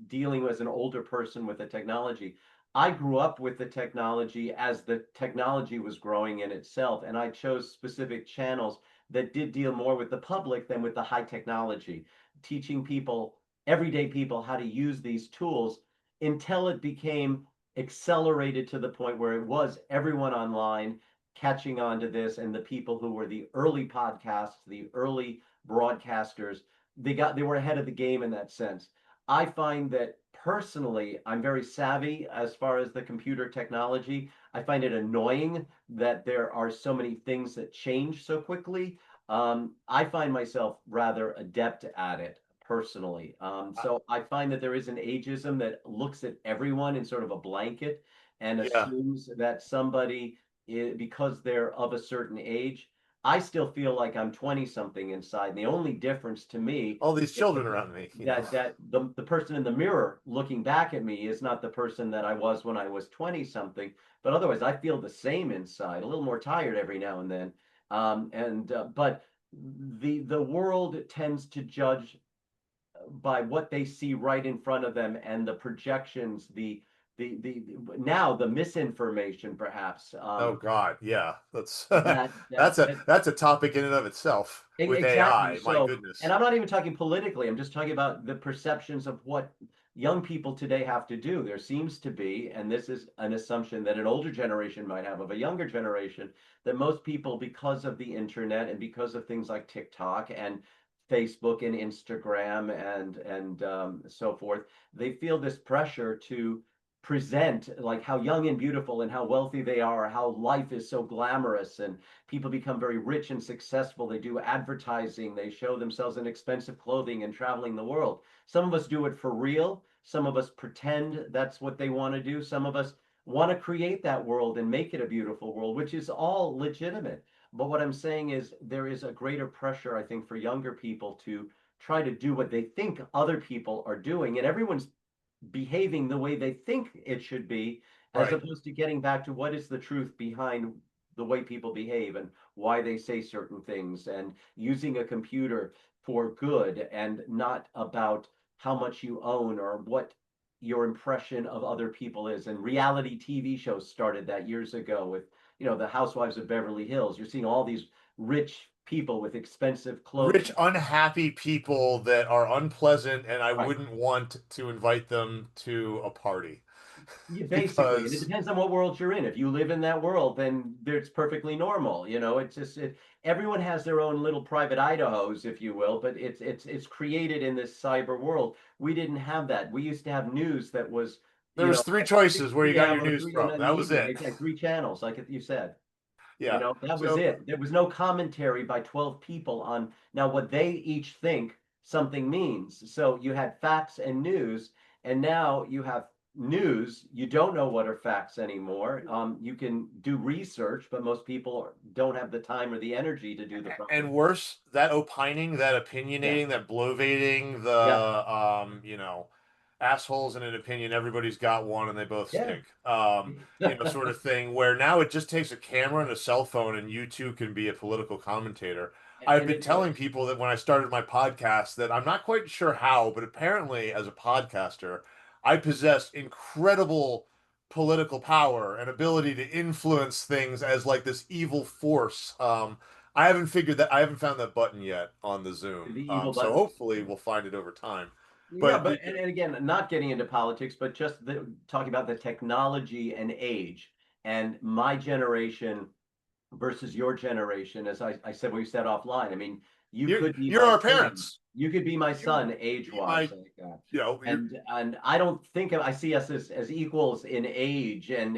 Speaker 2: dealing as an older person with the technology. I grew up with the technology as the technology was growing in itself, and I chose specific channels that did deal more with the public than with the high technology, teaching people, everyday people, how to use these tools until it became accelerated to the point where it was everyone online catching on to this, and the people who were the early podcasts, the early broadcasters, they were ahead of the game in that sense. I find that personally, I'm very savvy as far as the computer technology. I find it annoying that there are so many things that change so quickly. I find myself rather adept at it personally. So I find that there is an ageism that looks at everyone in sort of a blanket and
Speaker 1: Yeah,
Speaker 2: assumes that somebody, because they're of a certain age. I still feel like I'm 20 something inside. And the only difference to me
Speaker 1: all these
Speaker 2: is
Speaker 1: children around me.
Speaker 2: that the person in the mirror looking back at me is not the person that I was when I was 20 something. But otherwise, I feel the same inside, a little more tired every now and then. And But the world tends to judge by what they see right in front of them and the projections, the now the misinformation perhaps,
Speaker 1: Oh God, yeah. That's
Speaker 2: that that that
Speaker 1: that's a topic in and of itself with
Speaker 2: exactly.
Speaker 1: AI. My
Speaker 2: So, and
Speaker 1: goodness.
Speaker 2: I'm not even talking politically. I'm just talking about the perceptions of what young people today have to do. There seems to be, and this is an assumption that an older generation might have of a younger generation, that most people, because of the internet and because of things like TikTok and Facebook and Instagram and so forth, they feel this pressure to present like how young and beautiful and how wealthy they are, how life is so glamorous, and people become very rich and successful. They do advertising, they show themselves in expensive clothing and traveling the world. Some of us do it for real. Some of us pretend that's what they want to do. Some of us want to create that world and make it a beautiful world, which is all legitimate. But what I'm saying is there is a greater pressure, I think, for younger people to try to do what they think other people are doing. And everyone's behaving the way they think it should be, as
Speaker 1: Right.
Speaker 2: opposed to getting back to what is the truth behind the way people behave and why they say certain things, and using a computer for good and not about how much you own or what your impression of other people is. And reality TV shows started that years ago with, the Housewives of Beverly Hills. You're seeing all these rich people with expensive
Speaker 1: Rich,
Speaker 2: clothing.
Speaker 1: unhappy people that are unpleasant, and I
Speaker 2: Right.
Speaker 1: wouldn't want to invite them to a party.
Speaker 2: Yeah, basically, and it
Speaker 1: because
Speaker 2: depends on what world you're in. If you live in that world, then it's perfectly normal. It's just everyone has their own little private Idahos, if you will, but it's created in this cyber world. We didn't have that. We used to have news that was,
Speaker 1: there was three
Speaker 2: at
Speaker 1: choices where you
Speaker 2: 6
Speaker 1: got
Speaker 2: p.m.
Speaker 1: your
Speaker 2: or
Speaker 1: news
Speaker 2: three in
Speaker 1: from.
Speaker 2: the
Speaker 1: That was
Speaker 2: evening.
Speaker 1: it.
Speaker 2: Exactly, three channels, like you said.
Speaker 1: Yeah.
Speaker 2: That was
Speaker 1: So
Speaker 2: it. There was no commentary by 12 people on now what they each think something means. So you had facts and news, and now you have news. You don't know what are facts anymore. You can do research, but most people don't have the time or the energy to do the proper.
Speaker 1: and worse, that opining, that
Speaker 2: Yeah.
Speaker 1: opinionating, that bloviating,
Speaker 2: Yeah.
Speaker 1: assholes in an opinion, everybody's got one and they both
Speaker 2: Yeah.
Speaker 1: stink. Sort of thing where now it just takes a camera and a cell phone and you too can be a political commentator. I've
Speaker 2: And
Speaker 1: been telling people that when I started my podcast that I'm not quite sure how, but apparently as a podcaster, I possess incredible political power and ability to influence things as like this evil force. I haven't found that button yet on the
Speaker 2: the
Speaker 1: Zoom.
Speaker 2: evil
Speaker 1: So
Speaker 2: button.
Speaker 1: hopefully we'll find it over time.
Speaker 2: Yeah,
Speaker 1: But
Speaker 2: but and again, not getting into politics, but just talking about the technology and age and my generation versus your generation, as I said, we said offline. I mean, you
Speaker 1: you're
Speaker 2: could be
Speaker 1: you're
Speaker 2: my
Speaker 1: our
Speaker 2: son.
Speaker 1: parents.
Speaker 2: You could be my
Speaker 1: You
Speaker 2: son
Speaker 1: could be my,
Speaker 2: age-wise like that.
Speaker 1: you're
Speaker 2: And I don't think I see us as equals in age and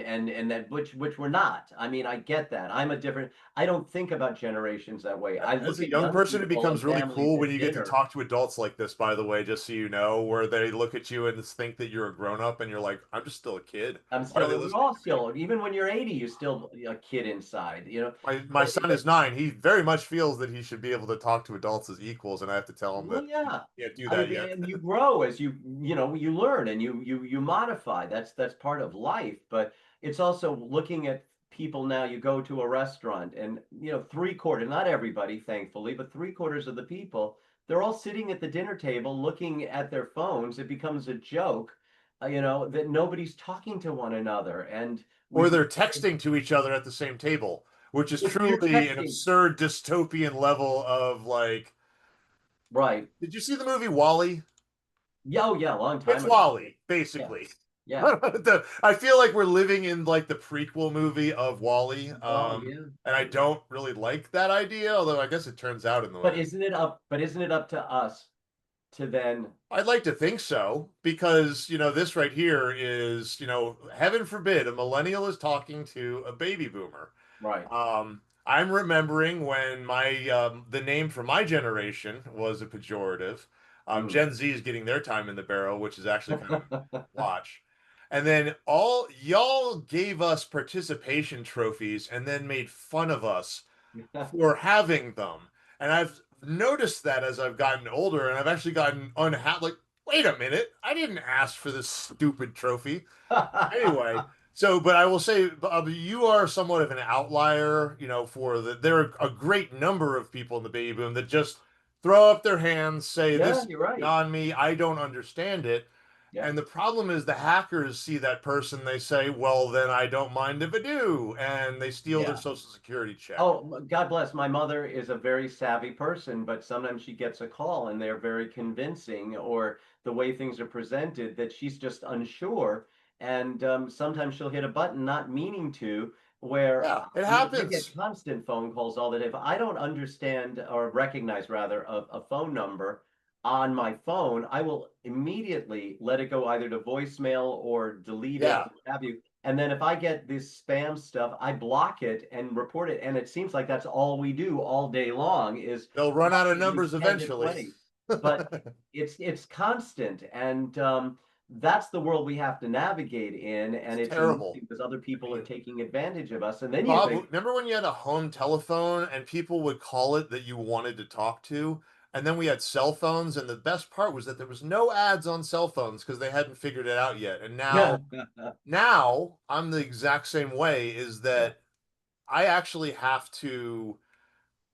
Speaker 2: that which we're not. I mean, I get that. I'm a different, I don't think about generations that way. I
Speaker 1: as
Speaker 2: look
Speaker 1: a
Speaker 2: at
Speaker 1: young
Speaker 2: young
Speaker 1: person, it
Speaker 2: people
Speaker 1: becomes
Speaker 2: and
Speaker 1: really
Speaker 2: families
Speaker 1: cool when
Speaker 2: at
Speaker 1: you get to
Speaker 2: dinner.
Speaker 1: talk to adults like this, by the way, just so you know, where they look at you and think that you're a grown up and you're like, I'm just still a kid.
Speaker 2: I'm
Speaker 1: Why are they
Speaker 2: still, we're
Speaker 1: listening
Speaker 2: all
Speaker 1: to me?
Speaker 2: still, even when you're 80, you're still a kid inside.
Speaker 1: My
Speaker 2: But
Speaker 1: son is 9. He very much feels that he should be able to talk to adults as equals, and I have to tell him
Speaker 2: well,
Speaker 1: that he
Speaker 2: yeah.
Speaker 1: can't do
Speaker 2: I
Speaker 1: that
Speaker 2: mean,
Speaker 1: yet.
Speaker 2: and you grow as you learn and you modify. That's part of life. But it's also looking at people now. You go to a restaurant and three-quarter, not everybody, thankfully, but three-quarters of the people, they're all sitting at the dinner table looking at their phones. It becomes a joke, that nobody's talking to one another. And
Speaker 1: Or
Speaker 2: we've
Speaker 1: they're texting to each other at the same table, which is
Speaker 2: you're
Speaker 1: truly an
Speaker 2: texting,
Speaker 1: absurd dystopian level of like.
Speaker 2: right?
Speaker 1: Did you see the movie Wall-E?
Speaker 2: Yeah, oh yeah, a long
Speaker 1: It's
Speaker 2: time ago.
Speaker 1: Wall-E,
Speaker 2: Yeah,
Speaker 1: basically.
Speaker 2: yeah.
Speaker 1: I feel like we're living in like the prequel movie of Wall-E,
Speaker 2: Oh yeah.
Speaker 1: and I don't really like that idea. Although I guess it turns out in the
Speaker 2: But
Speaker 1: end.
Speaker 2: isn't it up to us to then,
Speaker 1: I'd like to think so because this right here is heaven forbid a millennial is talking to a baby boomer.
Speaker 2: right?
Speaker 1: I'm remembering when my the name for my generation was a pejorative.
Speaker 2: Mm.
Speaker 1: Gen Z is getting their time in the barrel, which is actually kind of important to watch. And then all y'all gave us participation trophies and then made fun of us for having them. And I've noticed that as I've gotten older, and I've actually gotten unhappy. Like, wait a minute, I didn't ask for this stupid trophy. Anyway, so, but I will say, you are somewhat of an outlier, for there are a great number of people in the baby boom that just throw up their hands, say,
Speaker 2: Yeah,
Speaker 1: this is
Speaker 2: you're right.
Speaker 1: beyond me, I don't understand it.
Speaker 2: Yeah,
Speaker 1: And the problem is the hackers see that person, they say, well, then I don't mind if I do. And they steal their
Speaker 2: yeah.
Speaker 1: social security check.
Speaker 2: Oh, God bless. My mother is a very savvy person, but sometimes she gets a call and they're very convincing, or the way things are presented that she's just unsure. And sometimes she'll hit a button not meaning to, where
Speaker 1: Yeah, it
Speaker 2: I get
Speaker 1: happens.
Speaker 2: constant phone calls all the day. If I don't understand or recognize rather a phone number on my phone, I will immediately let it go either to voicemail or delete it,
Speaker 1: Yeah,
Speaker 2: what have you. And then if I get this spam stuff, I block it and report it. And it seems like that's all we do all day long is
Speaker 1: they'll run out of
Speaker 2: blocking at
Speaker 1: numbers
Speaker 2: least 10 to
Speaker 1: eventually.
Speaker 2: 20. But it's constant. And that's the world we have to navigate in. And
Speaker 1: It's
Speaker 2: it's annoying
Speaker 1: terrible.
Speaker 2: because other
Speaker 1: I
Speaker 2: people are
Speaker 1: mean,
Speaker 2: taking advantage of us. And then you
Speaker 1: Bob,
Speaker 2: think,
Speaker 1: remember when you had a home telephone and people would call it that you wanted to talk to? And then we had cell phones, and the best part was that there was no ads on cell phones because they hadn't figured it out yet. And
Speaker 2: yeah,
Speaker 1: now I'm the exact same way, is
Speaker 2: yeah,
Speaker 1: that I actually have to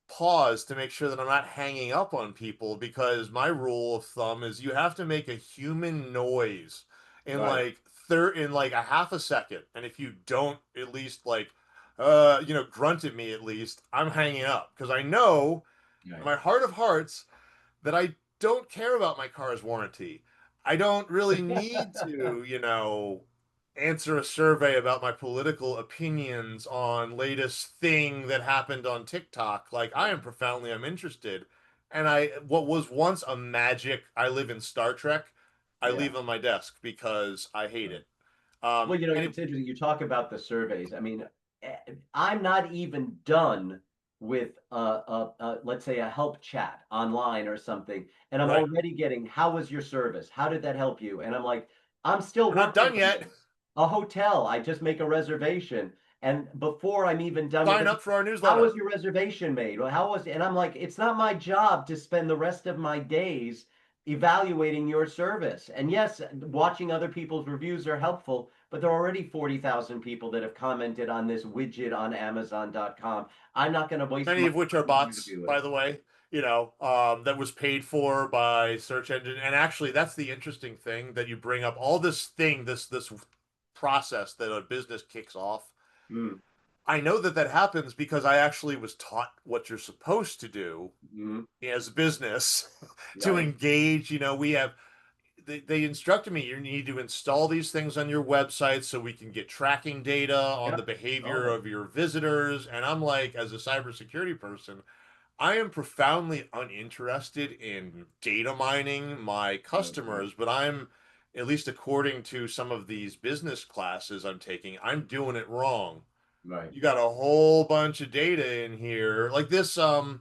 Speaker 1: pause to make sure that I'm not hanging up on people because my rule of thumb is you have to make a human noise in
Speaker 2: right,
Speaker 1: like a half a second. And if you don't at least like grunt at me at least, I'm hanging up because I know in
Speaker 2: right.
Speaker 1: my heart of hearts that I don't care about my car's warranty. I don't really need to, answer a survey about my political opinions on latest thing that happened on TikTok. Like I'm interested. And what was once a magic, I live in Star Trek, I
Speaker 2: Yeah.
Speaker 1: leave on my desk because I hate
Speaker 2: Right.
Speaker 1: it.
Speaker 2: Well,
Speaker 1: And it,
Speaker 2: it's interesting. You talk about the surveys. I mean, I'm not even done with let's say a help chat online or something, and I'm
Speaker 1: right,
Speaker 2: already getting, how was your service? How did that help you? And I'm like, I'm still
Speaker 1: we're not
Speaker 2: working
Speaker 1: done
Speaker 2: on
Speaker 1: yet.
Speaker 2: this. A hotel, I just make a reservation, and before I'm even done with
Speaker 1: Sign
Speaker 2: it,
Speaker 1: up for our
Speaker 2: how was
Speaker 1: newsletter.
Speaker 2: your reservation made? Well, how was it? And I'm like, it's not my job to spend the rest of my days evaluating your service. And yes, watching other people's reviews are helpful, but there are already 40,000 people that have commented on this widget on Amazon.com. I'm not going to waste
Speaker 1: Many
Speaker 2: my
Speaker 1: of which are
Speaker 2: time for you to
Speaker 1: bots,
Speaker 2: do
Speaker 1: by
Speaker 2: it.
Speaker 1: the way, that was paid for by search engine. And actually, that's the interesting thing that you bring up. All this thing, this process that a business kicks off.
Speaker 2: Mm,
Speaker 1: I know that that happens because I actually was taught what you're supposed to do
Speaker 2: mm,
Speaker 1: as a business to
Speaker 2: right.
Speaker 1: engage. They instructed me you need to install these things on your website so we can get tracking data on the
Speaker 2: Yep. All
Speaker 1: behavior
Speaker 2: that.
Speaker 1: of your visitors. And I'm like, as a cybersecurity person, I am profoundly uninterested in data mining my
Speaker 2: Okay.
Speaker 1: customers, but I'm, at least according to some of these business classes I'm taking, I'm doing it wrong.
Speaker 2: Right.
Speaker 1: You got a whole bunch of data in here. Like this, the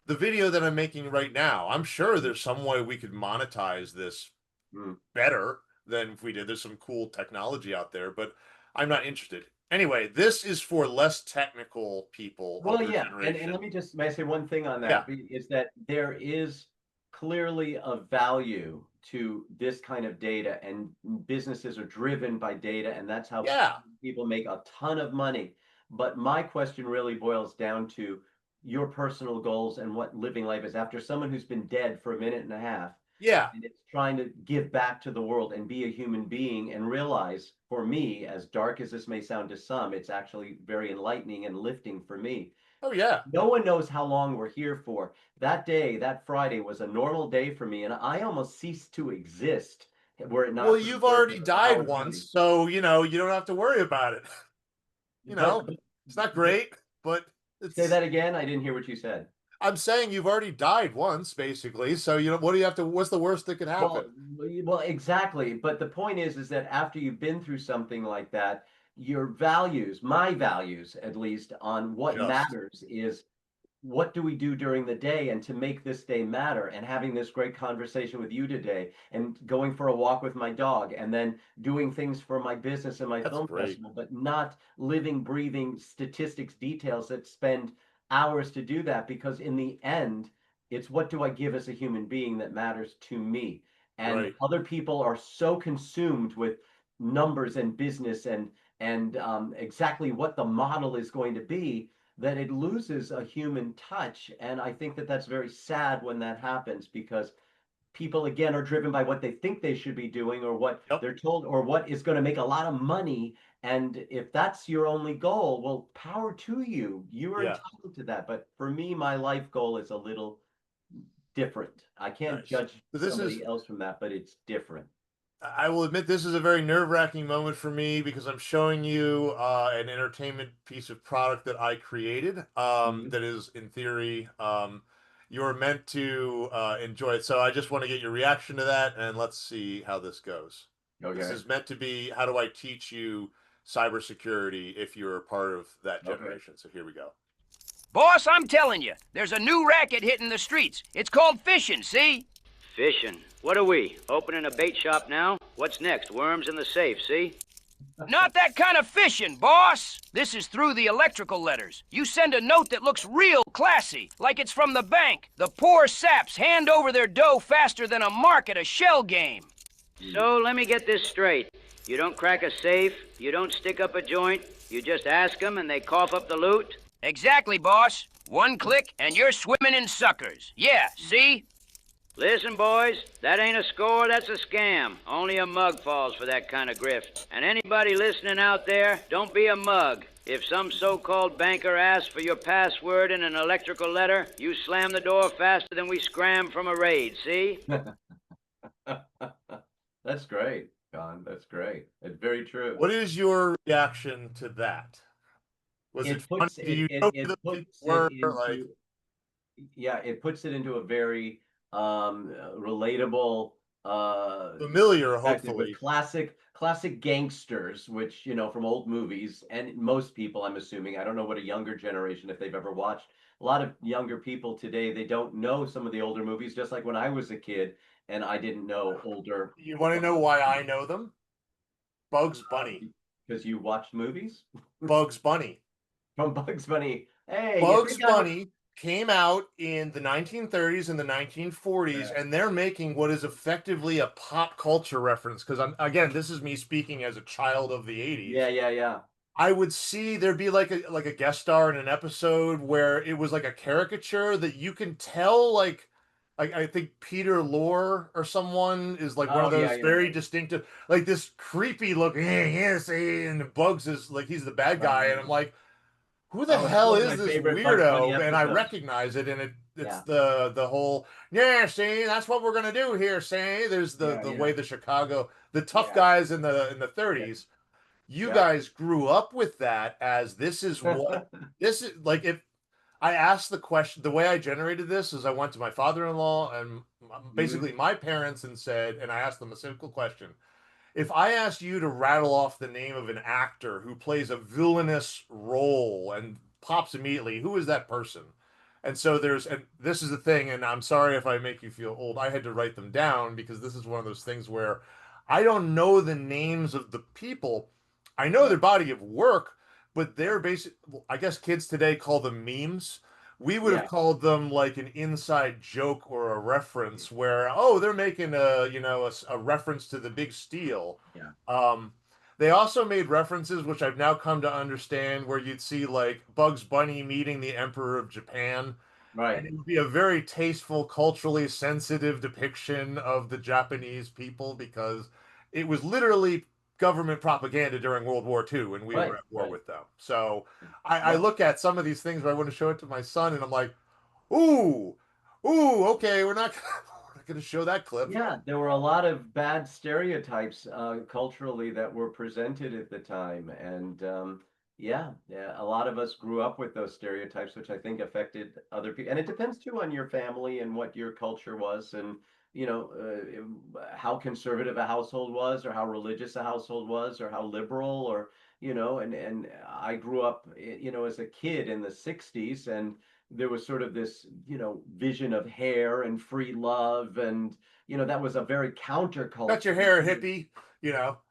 Speaker 1: video that I'm making right now, I'm sure
Speaker 2: Mm,
Speaker 1: there's some way we could monetize this
Speaker 2: mm.
Speaker 1: better than if we did. There's some cool technology out there, but I'm not interested. Anyway, this is for less technical people of
Speaker 2: Well,
Speaker 1: your
Speaker 2: yeah, and let
Speaker 1: generation.
Speaker 2: me just, may I say one thing on
Speaker 1: Yeah.
Speaker 2: that, is that there is clearly a value to this kind of data, and businesses are driven by data, and that's how
Speaker 1: Yeah.
Speaker 2: people make a ton of money. But my question really boils down to your personal goals and what living life is. After someone who's been dead for a minute and a half,
Speaker 1: Yeah.
Speaker 2: and it's trying to give back to the world and be a human being and realize, for me, as dark as this may sound to some, it's actually very enlightening and lifting for me.
Speaker 1: Oh, yeah.
Speaker 2: No one knows how long we're here for. That day, that Friday, was a normal day for me, and I almost ceased to exist were it
Speaker 1: Well,
Speaker 2: not for the
Speaker 1: you've
Speaker 2: birth
Speaker 1: already
Speaker 2: of a
Speaker 1: died
Speaker 2: power
Speaker 1: once,
Speaker 2: outage.
Speaker 1: so you don't have to worry about it. You know,
Speaker 2: But
Speaker 1: it's not great, but
Speaker 2: say
Speaker 1: it's
Speaker 2: that again. I didn't hear what you said.
Speaker 1: I'm saying you've already died once, basically. So what do you have to? What's the worst that could happen?
Speaker 2: Well, exactly. But the point is that after you've been through something like that, your values, my values at least, on what
Speaker 1: Just
Speaker 2: matters is, what do we do during the day and to make this day matter, and having this great conversation with you today and going for a walk with my dog and then doing things for my business and my
Speaker 1: that's
Speaker 2: film
Speaker 1: great.
Speaker 2: festival, but not living breathing statistics details that spend hours to do that, because in the end it's what do I give as a human being that matters to me. And
Speaker 1: Right,
Speaker 2: other people are so consumed with numbers and business and exactly what the model is going to be, that it loses a human touch. And I think that that's very sad when that happens, because people, again, are driven by what they think they should be doing or what
Speaker 1: yep,
Speaker 2: they're told or what is going to make a lot of money. And if that's your only goal, well, power to you. You are
Speaker 1: yeah,
Speaker 2: entitled to that. But for me, my life goal is a little different. I can't
Speaker 1: nice.
Speaker 2: judge
Speaker 1: So this is
Speaker 2: somebody else from that, but it's different.
Speaker 1: I will admit this is a very nerve-wracking moment for me because I'm showing you an entertainment piece of product that I created,
Speaker 2: Mhm.
Speaker 1: that is, in theory, you're meant to enjoy it. So I just want to get your reaction to that, and let's see how this goes. This
Speaker 2: Okay.
Speaker 1: is meant to be, how do I teach you cybersecurity if you're a part of that
Speaker 2: Okay.
Speaker 1: generation? So here we go.
Speaker 3: Boss, I'm telling you, there's a new racket hitting the streets. It's called fishing, see?
Speaker 4: Fishing. What are we? Opening a bait shop now? What's next? Worms in the safe, see?
Speaker 3: Not that kind of fishing, boss. This is through the electrical letters. You send a note that looks real classy, like it's from the bank. The poor saps hand over their dough faster than a mark at a shell game.
Speaker 4: So let me get this straight. You don't crack a safe, you don't stick up a joint, you just ask them and they cough up the loot?
Speaker 3: Exactly, boss. One click and you're swimming in suckers. Yeah, see?
Speaker 4: Listen, boys, that ain't a score, that's a scam. Only a mug falls for that kind of grift. And anybody listening out there, don't be a mug. If some so-called banker asks for your password in an electrical letter, you slam the door faster than we scram from a raid, see?
Speaker 2: That's great. John. That's great. It's very true.
Speaker 1: What is your reaction to that? Was it
Speaker 2: It
Speaker 1: funny?
Speaker 2: puts
Speaker 1: Do
Speaker 2: it
Speaker 1: you
Speaker 2: it,
Speaker 1: know who
Speaker 2: it
Speaker 1: the people
Speaker 2: puts it
Speaker 1: were? Like,
Speaker 2: into yeah, it puts it into a very relatable
Speaker 1: familiar,
Speaker 2: perspective with
Speaker 1: hopefully.
Speaker 2: classic gangsters, which from old movies, and most people, I'm assuming, I don't know what a younger generation, if they've ever watched. A lot of younger people today, they don't know some of the older movies, just like when I was a kid and I didn't know older
Speaker 1: You want to know why I know them? Bugs Bunny.
Speaker 2: because you watched movies
Speaker 1: Bugs Bunny.
Speaker 2: from Bugs Bunny. Hey, you
Speaker 1: Bugs
Speaker 2: think I would?
Speaker 1: Bunny came out in the 1930s and the 1940s, and they're making what is effectively a pop culture reference. Because I'm again, this is me speaking as a child of the 80s.
Speaker 2: Yeah, yeah, yeah.
Speaker 1: I would see there'd be like a guest star in an episode where it was like a caricature that you can tell I think Peter Lorre or someone is like one of
Speaker 2: Oh, yeah,
Speaker 1: those
Speaker 2: yeah.
Speaker 1: very distinctive, like this creepy look. Yes, and Bugs is like he's the bad guy,
Speaker 2: Right.
Speaker 1: and I'm like, who the
Speaker 2: Oh, it's
Speaker 1: hell
Speaker 2: one of
Speaker 1: is
Speaker 2: my
Speaker 1: this
Speaker 2: favorite Bugs Bunny
Speaker 1: weirdo? And I
Speaker 2: episodes.
Speaker 1: recognize it, and it's
Speaker 2: Yeah,
Speaker 1: the whole yeah. See, that's what we're gonna do here. See, there's
Speaker 2: yeah,
Speaker 1: the
Speaker 2: yeah,
Speaker 1: way the tough
Speaker 2: yeah,
Speaker 1: guys in the
Speaker 2: yeah,
Speaker 1: 30s. You
Speaker 2: yeah.
Speaker 1: guys grew up with that as this is what this is like. If I asked the question, the way I generated this is I went to my father-in-law and
Speaker 2: Mhm.
Speaker 1: basically my parents and said, and I asked them a simple question: if I asked you to rattle off the name of an actor who plays a villainous role and pops immediately, who is that person? And so and this is the thing, and I'm sorry if I make you feel old. I had to write them down because this is one of those things where I don't know the names of the people. I know
Speaker 2: Yeah,
Speaker 1: their body of work, but they're basic. I guess kids today call them memes. We would have
Speaker 2: yeah,
Speaker 1: called them like an inside joke or a reference where, oh, they're making a reference to the big steel.
Speaker 2: yeah.
Speaker 1: Um, they also made references, which I've now come to understand, where you'd see like Bugs Bunny meeting the Emperor of Japan, and
Speaker 2: Right.
Speaker 1: it would be a very tasteful, culturally sensitive depiction of the Japanese people because it was literally government propaganda during World War II, and we were
Speaker 2: Right.
Speaker 1: at war
Speaker 2: Right.
Speaker 1: with them. So I
Speaker 2: Well,
Speaker 1: look at some of these things where I want to show it to my son, and I'm like, ooh, ooh, okay, we're not going to show that clip.
Speaker 2: yeah, there were a lot of bad stereotypes culturally that were presented at the time, and yeah, yeah, a lot of us grew up with those stereotypes, which I think affected other people. And it depends too on your family and what your culture was, and how conservative a household was, or how religious a household was, or how liberal, or and I grew up, as a kid in the '60s, and there was sort of this, vision of hair and free love, and that was a very
Speaker 1: Cut your
Speaker 2: counterculture
Speaker 1: hair,
Speaker 2: to
Speaker 1: hippie. You know,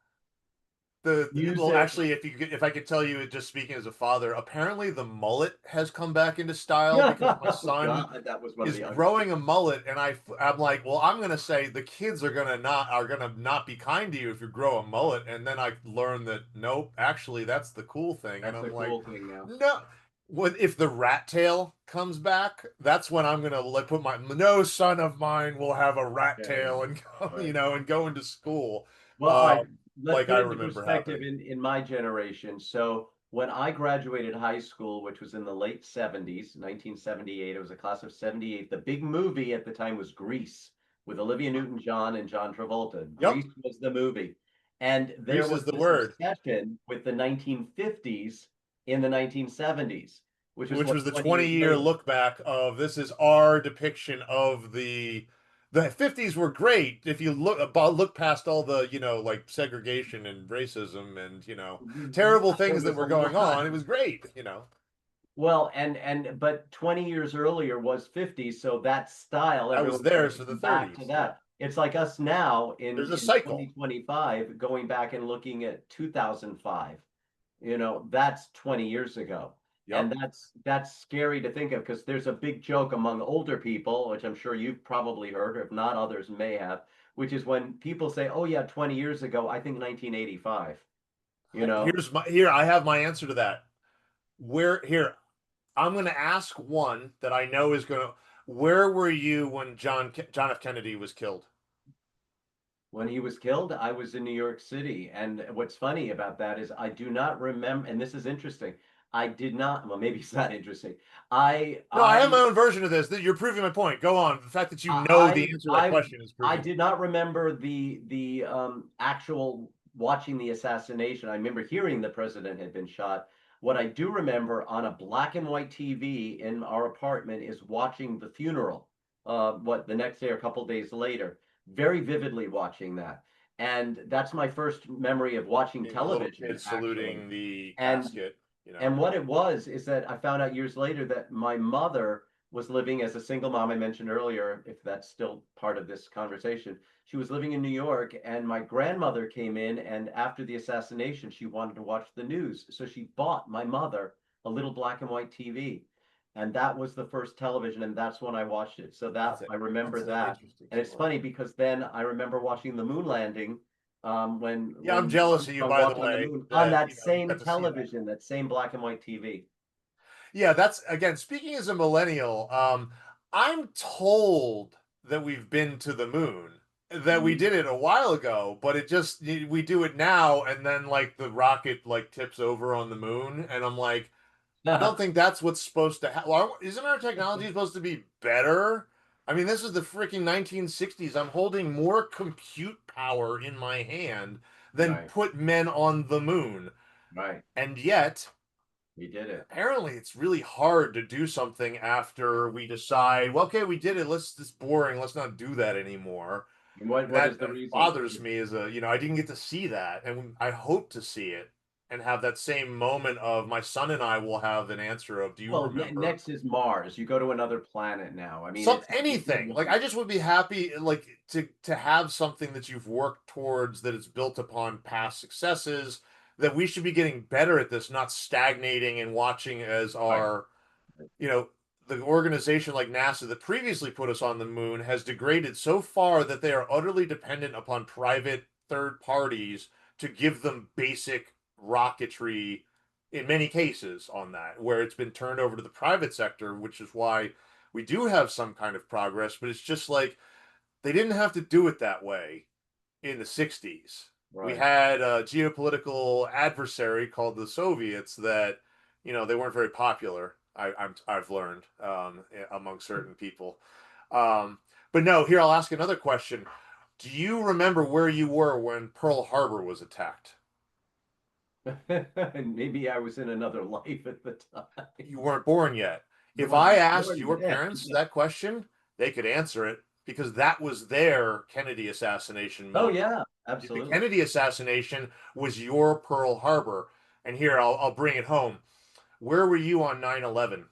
Speaker 1: well,
Speaker 2: music.
Speaker 1: actually, if I could tell you, just speaking as a father, apparently the mullet has come back into style because my
Speaker 2: Oh
Speaker 1: son
Speaker 2: God, that was one of
Speaker 1: is
Speaker 2: the
Speaker 1: growing a mullet, and I'm like, well, I'm gonna say the kids are gonna not be kind to you if you grow a mullet, and then I learned that nope, actually that's the cool thing, and
Speaker 2: that's a
Speaker 1: I'm like,
Speaker 2: cool thing now.
Speaker 1: no. What if the rat tail comes back? That's when I'm gonna like put my no son of mine will have a rat
Speaker 2: Yeah, yeah,
Speaker 1: tail and go,
Speaker 2: right.
Speaker 1: and go into school,
Speaker 2: Well, all right,
Speaker 1: um,
Speaker 2: let's
Speaker 1: like
Speaker 2: put
Speaker 1: I
Speaker 2: it into
Speaker 1: remember
Speaker 2: perspective
Speaker 1: happening.
Speaker 2: in my generation. So when I graduated high school, which was in the late '70s, 1978, it was a class of '78. The big movie at the time was Grease with Olivia Newton-John and John Travolta.
Speaker 1: Yep,
Speaker 2: Grease was the movie. And there
Speaker 1: Grease
Speaker 2: was
Speaker 1: is the
Speaker 2: this
Speaker 1: word,
Speaker 2: obsession with the 1950s in the 1970s, which is
Speaker 1: which
Speaker 2: what
Speaker 1: was the
Speaker 2: 20
Speaker 1: 20
Speaker 2: years
Speaker 1: year
Speaker 2: later.
Speaker 1: look back of this is our depiction of the 50s were great if you look past all the like segregation and racism and terrible
Speaker 2: Yeah, there
Speaker 1: things that
Speaker 2: was a
Speaker 1: were going
Speaker 2: lot.
Speaker 1: on. It was great.
Speaker 2: Well, but 20 years earlier was 50, so that style,
Speaker 1: I was
Speaker 2: everyone's
Speaker 1: there for the
Speaker 2: going back to
Speaker 1: 30s. Yeah,
Speaker 2: that. It's like us now
Speaker 1: there's a
Speaker 2: in
Speaker 1: cycle.
Speaker 2: 2025 going back and looking at 2005. That's 20 years ago.
Speaker 1: Yep.
Speaker 2: And that's scary to think of because there's a big joke among older people, which I'm sure you've probably heard, or if not, others may have, which is when people say, "Oh yeah, 20 years ago, I think 1985." You know,
Speaker 1: Here I have my answer to that. Where here I'm going to ask one that I know is going to. Where were you when John F. Kennedy was killed?
Speaker 2: when he was killed, I was in New York City. And what's funny about that is I do not remember, and this is interesting. I did not. Well, maybe it's not interesting.
Speaker 1: No, I have my own version of this. That you're proving my point. Go on. The fact that you know the answer to that question is
Speaker 2: I
Speaker 1: proving.
Speaker 2: did not remember the actual watching the assassination. I remember hearing the president had been shot. What I do remember on a black and white TV in our apartment is watching the funeral. What the next day or a couple days later, very vividly watching that, and that's my first memory of watching
Speaker 1: The little
Speaker 2: television
Speaker 1: kid
Speaker 2: actually.
Speaker 1: saluting the
Speaker 2: And
Speaker 1: casket. You know.
Speaker 2: and what it was is that I found out years later that my mother was living as a single mom I mentioned earlier, if that's still part of this conversation. She was living in New York, and my grandmother came in, and after the assassination, she wanted to watch the news. So she bought my mother a little black and white TV. And that was the first television, and that's when I watched it. So that I remember
Speaker 1: That's an
Speaker 2: that.
Speaker 1: interesting
Speaker 2: And it's
Speaker 1: story.
Speaker 2: funny because then I remember watching the moon landing
Speaker 1: Yeah, I'm
Speaker 2: when
Speaker 1: jealous of you, by the
Speaker 2: walked on the
Speaker 1: way,
Speaker 2: moon on
Speaker 1: that
Speaker 2: that
Speaker 1: you know you
Speaker 2: same
Speaker 1: got to see that.
Speaker 2: television, that same black and white TV.
Speaker 1: Yeah, that's again speaking as a millennial. I'm told that we've been to the moon, that we
Speaker 2: Mhm.
Speaker 1: did it a while ago, but it just we do it now, and then like the rocket like tips over on the moon, and I'm like, I don't think that's what's supposed to happen. Well, isn't our technology supposed to be better? I mean, this is the freaking 1960s. I'm holding more compute power in my hand than
Speaker 2: Right,
Speaker 1: put men on the moon.
Speaker 2: right.
Speaker 1: And yet,
Speaker 2: We did it.
Speaker 1: apparently, it's really hard to do something after we decide, well, okay, we did it. It's boring. Let's not do that anymore.
Speaker 2: And
Speaker 1: And
Speaker 2: what is the
Speaker 1: that
Speaker 2: reason?
Speaker 1: bothers me as I didn't get to see that. And I hope to see it and have that same moment of my son and I will have an answer of, do you
Speaker 2: Well,
Speaker 1: remember?
Speaker 2: next is Mars. You go to another planet now. I mean,
Speaker 1: Some
Speaker 2: it's
Speaker 1: anything. Like I just would be happy like to have something that you've worked towards that is built upon past successes, that we should be getting better at this, not stagnating and watching as
Speaker 2: right,
Speaker 1: our you know, the organization like NASA that previously put us on the moon has degraded so far that they are utterly dependent upon private third parties to give them basic rocketry in many cases on that, where it's been turned over to the private sector, which is why we do have some kind of progress, but it's just like they didn't have to do it that way in the 60s. We
Speaker 2: right.
Speaker 1: had a geopolitical adversary called the Soviets that, they weren't very popular. I've learned among certain people. Um, but no, here I'll ask another question. Do you remember where you were when Pearl Harbor was attacked?
Speaker 2: And maybe I was in another life at the time.
Speaker 1: You weren't born yet.
Speaker 2: I
Speaker 1: If I
Speaker 2: wasn't
Speaker 1: asked
Speaker 2: born
Speaker 1: your
Speaker 2: yet.
Speaker 1: parents that question, they could answer it because that was their Kennedy assassination
Speaker 2: Oh
Speaker 1: moment.
Speaker 2: yeah,
Speaker 1: The
Speaker 2: absolutely.
Speaker 1: Kennedy assassination was your Pearl Harbor. And here, I'll bring it home. Where were you on 9/11?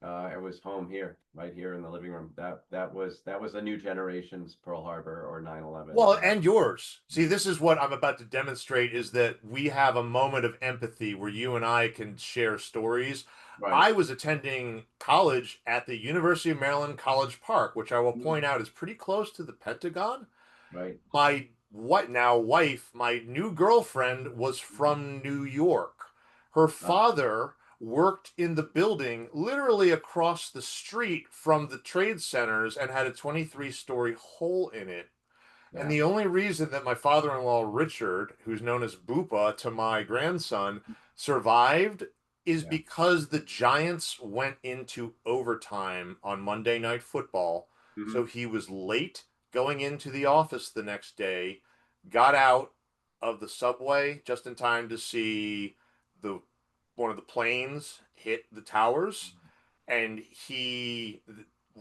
Speaker 2: I was home here, right here in the living room. That was a new generation's Pearl Harbor or 9/11.
Speaker 1: Well, and yours. See, this is what I'm about to demonstrate is that we have a moment of empathy where you and I can share stories.
Speaker 2: Right.
Speaker 1: I was attending college at the University of Maryland College Park, which I will
Speaker 2: Mhm.
Speaker 1: point out is pretty close to the Pentagon.
Speaker 2: Right.
Speaker 1: My what now wife, my new girlfriend was from New York. Her
Speaker 2: Uh,
Speaker 1: father worked in the building literally across the street from the trade centers and had a 23-story hole in it. And
Speaker 2: yeah.
Speaker 1: the only reason that my father-in-law Richard, who's known as Boopa to my grandson, survived is
Speaker 2: Yeah.
Speaker 1: because the Giants went into overtime on Monday Night Football. So
Speaker 2: Hmm.
Speaker 1: he was late going into the office the next day, got out of the subway just in time to see the one of the planes hit the towers, and he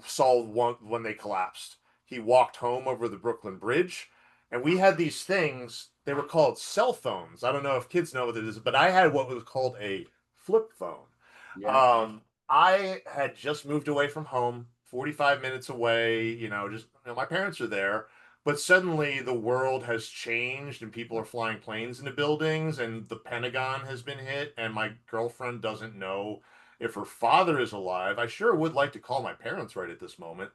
Speaker 1: saw one when they collapsed. He walked home over the Brooklyn Bridge, and we had these things. They were called cell phones. I don't know if kids know what it is, but I had what was called a flip phone.
Speaker 2: Yeah.
Speaker 1: I had just moved away from home, 45 minutes away. My parents are there, but suddenly the world has changed and people are flying planes into buildings, and the Pentagon has been hit, and my girlfriend doesn't know if her father is alive. I sure would like to call my parents right at this moment.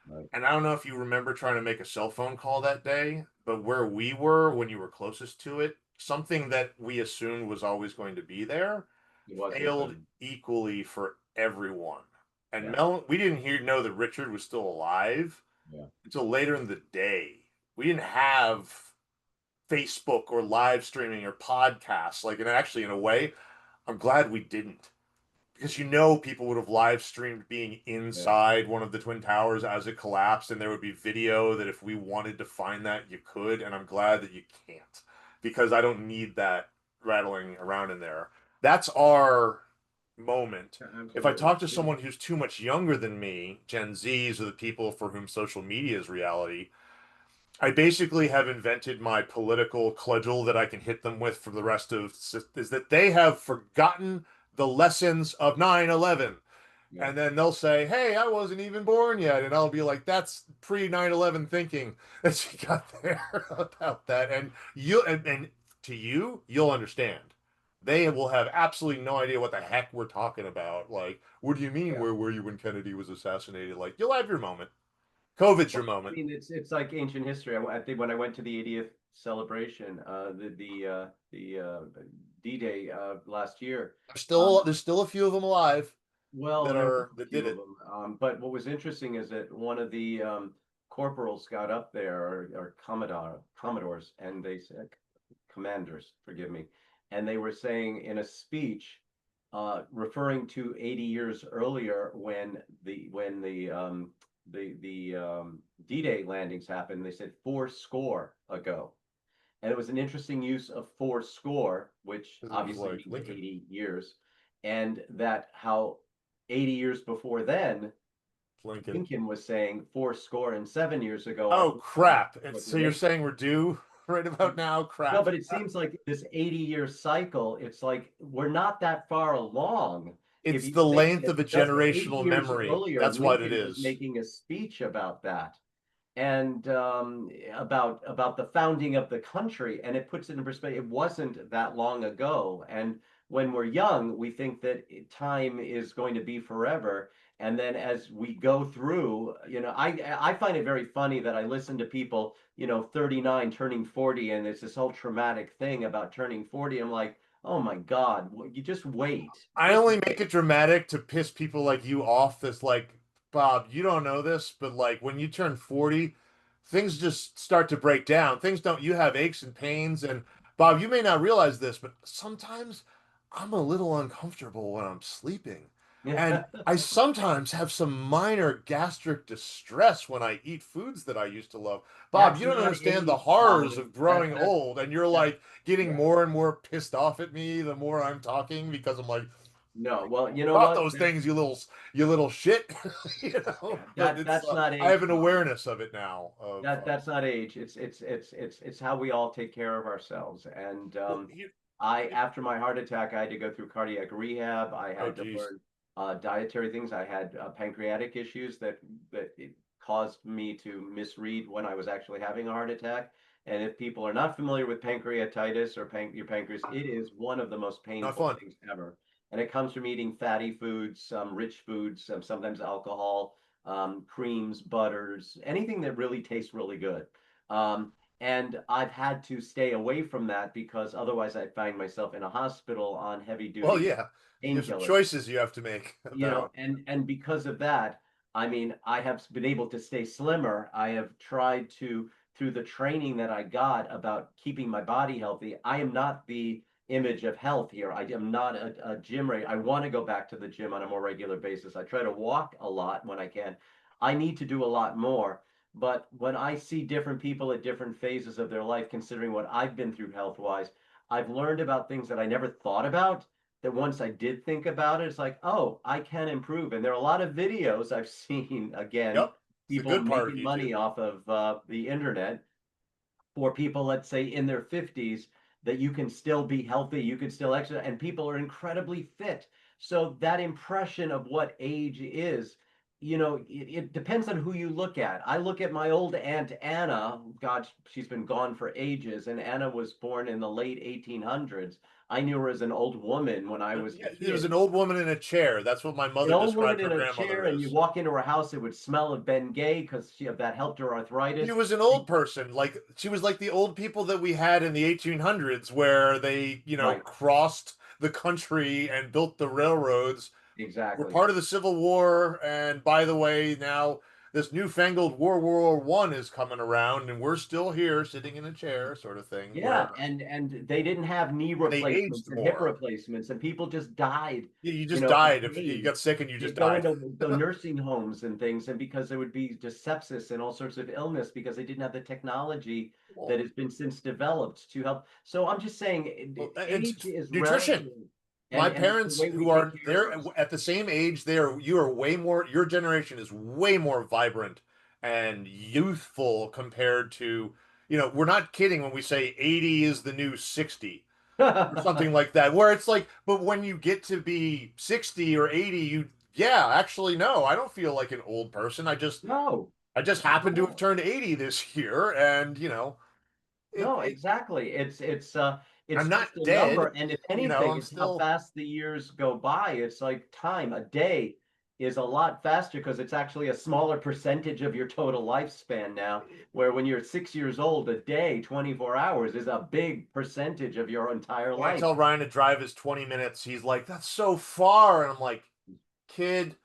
Speaker 2: Right.
Speaker 1: And I don't know if you remember trying to make a cell phone call that day, but where we were when you were closest to it, something that we assumed was always going to be there,
Speaker 2: It wasn't
Speaker 1: failed
Speaker 2: then.
Speaker 1: equally for everyone. And
Speaker 2: Yeah.
Speaker 1: we didn't know that Richard was still alive
Speaker 2: Yeah.
Speaker 1: until later in the day. We didn't have Facebook or live streaming or podcasts. Like, and actually, in a way, I'm glad we didn't. Because people would have live streamed being
Speaker 2: Yeah.
Speaker 1: inside one of the Twin Towers as it collapsed, and there would be video that if we wanted to find that, you could. And I'm glad that you can't, because I don't need that rattling around in there. That's our moment.
Speaker 2: Yeah,
Speaker 1: If I
Speaker 2: absolutely.
Speaker 1: talk to someone who's too much younger than me, Gen Zs are the people for whom social media is reality, I basically have invented my political cudgel that I can hit them with for the rest of is that they have forgotten the lessons of 9/11.
Speaker 2: Yeah.
Speaker 1: And then they'll say, "Hey, I wasn't even born yet." And I'll be like, "That's pre 9/11 thinking that you got there about that." And and to you, you'll understand. They will have absolutely no idea what the heck we're talking about. Like, what do you mean,
Speaker 2: Yeah.
Speaker 1: where were you when Kennedy was assassinated? Like, you'll have your moment. COVID's your
Speaker 2: Well, I
Speaker 1: moment.
Speaker 2: mean, it's like ancient history. I think when I went to the 80th celebration, the D-Day last year. Um,
Speaker 1: There's still a few of them alive
Speaker 2: well, there were a
Speaker 1: that did
Speaker 2: few of
Speaker 1: it.
Speaker 2: them, but what was interesting is that one of the corporals got up there, or commodores, and they said, commanders, forgive me, and they were saying in a speech, referring to 80 years earlier when the D-Day landings happened. They said 4 score ago, and it was an interesting use of 4 score, which
Speaker 1: Because it was
Speaker 2: obviously
Speaker 1: like
Speaker 2: means
Speaker 1: Lincoln.
Speaker 2: 80 years, and that how 80 years before then,
Speaker 1: Lincoln.
Speaker 2: Lincoln was saying 4 score and 7 years ago.
Speaker 1: Oh crap!
Speaker 2: What
Speaker 1: So
Speaker 2: the
Speaker 1: you're
Speaker 2: nation.
Speaker 1: saying we're due right about now?
Speaker 2: No,
Speaker 1: Crap.
Speaker 2: but it seems like this 80-year cycle, it's like we're not that far along. If
Speaker 1: It's
Speaker 2: you
Speaker 1: the
Speaker 2: make
Speaker 1: length
Speaker 2: an
Speaker 1: of a
Speaker 2: adjustment, 80
Speaker 1: generational
Speaker 2: years
Speaker 1: memory.
Speaker 2: earlier,
Speaker 1: That's what it
Speaker 2: Lincoln was
Speaker 1: is.
Speaker 2: making a speech about that, and about the founding of the country, and it puts it in perspective. It wasn't that long ago, and when we're young, we think that time is going to be forever. And then as we go through, I find it very funny that I listen to people, 39 turning 40, and it's this whole traumatic thing about turning 40. I'm like, oh my God, you just wait,
Speaker 1: I
Speaker 2: just
Speaker 1: only make
Speaker 2: wait.
Speaker 1: it dramatic to piss people like you off. That's like, Bob, you don't know this, but like when you turn 40, things just start to break down. Things don't, you have aches and pains. And Bob, you may not realize this, but sometimes I'm a little uncomfortable when I'm sleeping. And I sometimes have some minor gastric distress when I eat foods that I used to love. Bob,
Speaker 2: That's
Speaker 1: you don't
Speaker 2: not
Speaker 1: understand the
Speaker 2: age,
Speaker 1: horrors
Speaker 2: Colin.
Speaker 1: of growing old. And you're
Speaker 2: That
Speaker 1: like getting
Speaker 2: yeah.
Speaker 1: more and more pissed off at me the more I'm talking because I'm like,
Speaker 2: No, well, you know
Speaker 1: about
Speaker 2: what?
Speaker 1: those things, you little shit.
Speaker 2: Yeah,
Speaker 1: But it's
Speaker 2: that's not
Speaker 1: I have
Speaker 2: age,
Speaker 1: an
Speaker 2: Colin.
Speaker 1: awareness of it now. Of
Speaker 2: That's not age. It's how we all take care of ourselves. And
Speaker 1: well,
Speaker 2: after my heart attack, I had to go through cardiac rehab. I
Speaker 1: oh
Speaker 2: had to
Speaker 1: geez,
Speaker 2: learn dietary things. I had pancreatic issues that it caused me to misread when I was actually having a heart attack. And if people are not familiar with pancreatitis or your pancreas, it is one of the most
Speaker 1: not
Speaker 2: painful
Speaker 1: fun.
Speaker 2: things ever. And it comes from eating fatty foods, some rich foods, sometimes alcohol, creams, butters, anything that really tastes really good. And I've had to stay away from that because otherwise I find myself in a hospital on heavy
Speaker 1: Well,
Speaker 2: duty
Speaker 1: yeah, you have some
Speaker 2: painkillers.
Speaker 1: choices you have to make about.
Speaker 2: And because of that, I mean, I have been able to stay slimmer. I have tried to, through the training that I got about keeping my body healthy. I am not the image of health here. I am not a gym rat. I want to go back to the gym on a more regular basis. I try to walk a lot when I can. I need to do a lot more. But when I see different people at different phases of their life, considering what I've been through health wise, I've learned about things that I never thought about, that once I did think about it, it's like, oh, I can improve. And there are a lot of videos I've seen, again,
Speaker 1: Yep, it's the
Speaker 2: people
Speaker 1: good part of
Speaker 2: making
Speaker 1: YouTube.
Speaker 2: money off of the internet for people, let's say in their 50s, that you can still be healthy, you can still exercise, and people are incredibly fit. So that impression of what age is, it depends on who you look at. I look at my old Aunt Anna. God, she's been gone for ages, and Anna was born in the late 1800s. I knew her as an old woman when I was a
Speaker 1: Yeah, it was
Speaker 2: kid.
Speaker 1: an old woman in a chair. That's what my
Speaker 2: An
Speaker 1: mother
Speaker 2: old woman
Speaker 1: described
Speaker 2: in
Speaker 1: her
Speaker 2: a
Speaker 1: grandmother
Speaker 2: chair, and you
Speaker 1: as.
Speaker 2: walk into her house, it would smell of Bengay because that helped her
Speaker 1: She
Speaker 2: arthritis.
Speaker 1: was an old person, like she was like the old people that we had in the 1800s, where they,
Speaker 2: Right,
Speaker 1: crossed the country and built the railroads. We're
Speaker 2: exactly.
Speaker 1: part of the Civil War, and by the way, now this newfangled World War One is coming around, and we're still here sitting in a chair, sort of thing.
Speaker 2: Yeah,
Speaker 1: Where
Speaker 2: and they didn't have knee
Speaker 1: they aged
Speaker 2: replacements and hip
Speaker 1: more.
Speaker 2: replacements, and people just died.
Speaker 1: You
Speaker 2: You
Speaker 1: just
Speaker 2: know, of
Speaker 1: died if you
Speaker 2: pain.
Speaker 1: got sick and you just
Speaker 2: You'd go
Speaker 1: died.
Speaker 2: into the nursing homes and things, and because there would be just sepsis and all sorts of illness because they didn't have the technology that has been since developed to help. So I'm just saying,
Speaker 1: And
Speaker 2: age is
Speaker 1: nutrition.
Speaker 2: relative,
Speaker 1: My
Speaker 2: and the
Speaker 1: parents
Speaker 2: way we
Speaker 1: who are
Speaker 2: take care
Speaker 1: they're
Speaker 2: of
Speaker 1: at the same age, you are way more, your generation is way more vibrant and youthful compared to, we're not kidding when we say 80 is the new 60 or something
Speaker 2: ourselves.
Speaker 1: like that, where it's like, but when you get to be 60 or 80, yeah, actually, no, I don't feel like an old person.
Speaker 2: No,
Speaker 1: I just
Speaker 2: not
Speaker 1: happened
Speaker 2: at
Speaker 1: to have
Speaker 2: all.
Speaker 1: turned 80 this year, and
Speaker 2: No,
Speaker 1: it
Speaker 2: exactly. It's
Speaker 1: I'm
Speaker 2: just
Speaker 1: not
Speaker 2: a
Speaker 1: dead,
Speaker 2: number, and if anything,
Speaker 1: I'm
Speaker 2: it's how
Speaker 1: still.
Speaker 2: fast the years go by. It's like time. A day is a lot faster because it's actually a smaller percentage of your total lifespan now. Where when you're 6 years old, a day, 24 hours, is a big percentage of your entire
Speaker 1: When I
Speaker 2: life.
Speaker 1: tell Ryan to drive his 20 minutes, he's like, that's so far. And I'm like, kid,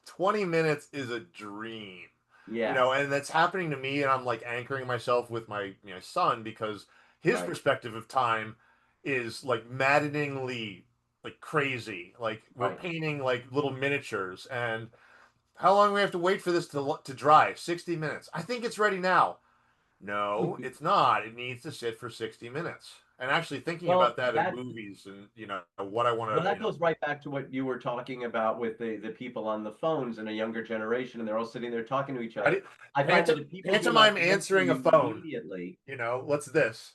Speaker 1: 20 minutes is a dream.
Speaker 2: Yeah,
Speaker 1: And that's happening to me. And I'm like anchoring myself with my son because his
Speaker 2: right,
Speaker 1: perspective of time is like maddeningly like crazy. Like we're
Speaker 2: right.
Speaker 1: painting like little miniatures. And how long do we have to wait for this to dry? 60 minutes. I think it's ready now. No, it's not. It needs to sit for 60 minutes. And actually thinking about
Speaker 2: Well,
Speaker 1: that in movies and, what I
Speaker 2: well,
Speaker 1: want to,
Speaker 2: that goes right back to what you were talking about with the people on the phones in a younger generation, and they're all sitting there talking to each
Speaker 1: I
Speaker 2: other.
Speaker 1: did,
Speaker 2: I find that if people do not
Speaker 1: pantomime
Speaker 2: answer
Speaker 1: answering a
Speaker 2: you
Speaker 1: phone,
Speaker 2: immediately,
Speaker 1: what's this?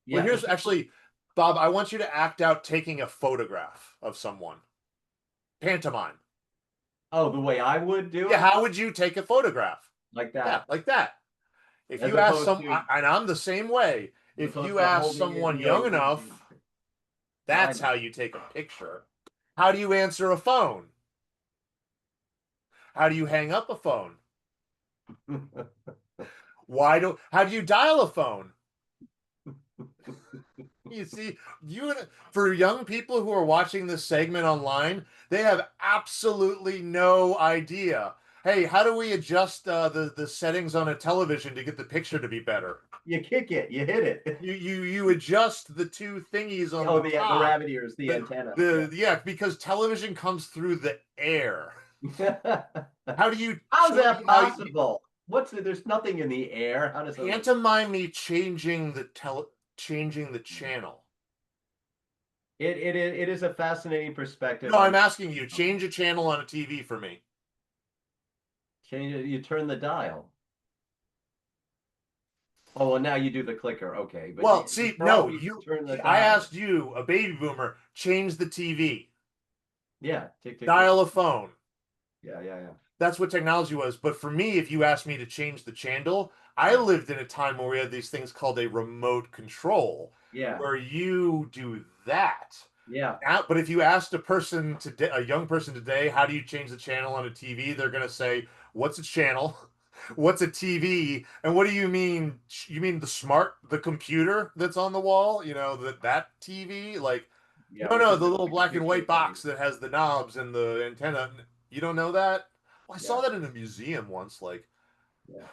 Speaker 1: Well,
Speaker 2: yeah,
Speaker 1: here's
Speaker 2: if people,
Speaker 1: actually, Bob, I want you to act out taking a photograph of someone. Pantomime.
Speaker 2: oh, the way I would do
Speaker 1: Yeah,
Speaker 2: it,
Speaker 1: how would you take a photograph?
Speaker 2: like
Speaker 1: Yeah,
Speaker 2: that,
Speaker 1: like that. If
Speaker 2: as
Speaker 1: you ask
Speaker 2: opposed to
Speaker 1: and I'm the same way.
Speaker 2: as
Speaker 1: If
Speaker 2: opposed
Speaker 1: you
Speaker 2: to
Speaker 1: ask
Speaker 2: holding it,
Speaker 1: someone young enough,
Speaker 2: no, I
Speaker 1: that's how you take a picture. How do you answer a phone? How do you hang up a phone?
Speaker 2: know.
Speaker 1: How do you dial a phone? You see, for young people who are watching this segment online, they have absolutely no idea. Hey, how do we adjust the settings on a television to get the picture to be better?
Speaker 2: You kick it, you hit it.
Speaker 1: You adjust the two thingies on
Speaker 2: Oh,
Speaker 1: the
Speaker 2: the
Speaker 1: top.
Speaker 2: rabbit ears, the antenna.
Speaker 1: Yeah, because television comes through the air.
Speaker 2: Yeah.
Speaker 1: How do you
Speaker 2: How's
Speaker 1: show
Speaker 2: that
Speaker 1: me how
Speaker 2: possible? There's nothing in the air. How does it look?
Speaker 1: pantomime me changing the channel?
Speaker 2: It is a fascinating perspective
Speaker 1: No,
Speaker 2: on
Speaker 1: I'm asking you, change a channel on a TV for me.
Speaker 2: change it. You turn the dial. Oh, well, now you do the clicker. Okay, but
Speaker 1: Well, see,
Speaker 2: before
Speaker 1: no,
Speaker 2: we turn the
Speaker 1: I
Speaker 2: dial.
Speaker 1: asked you, a baby boomer, change the TV,
Speaker 2: Yeah, tick, tick, tick.
Speaker 1: dial a phone.
Speaker 2: Yeah, yeah, yeah.
Speaker 1: That's what technology was. But for me, if you asked me to change the channel, I
Speaker 2: Right.
Speaker 1: lived in a time where we had these things called a remote control,
Speaker 2: Yeah,
Speaker 1: where you do that.
Speaker 2: yeah,
Speaker 1: But if you asked a person today, a young person today, how do you change the channel on a TV? They're going to say, "What's a channel? What's a TV? And what do you mean? You mean the computer that's on the wall? That TV? Like,
Speaker 2: yeah.
Speaker 1: no,
Speaker 2: Which
Speaker 1: no,
Speaker 2: is
Speaker 1: the
Speaker 2: the
Speaker 1: little black and
Speaker 2: picture
Speaker 1: white
Speaker 2: thing.
Speaker 1: box that has the knobs and the antenna. You don't know that? Well, I saw
Speaker 2: Yeah,
Speaker 1: that in a museum once. Like,
Speaker 2: yeah.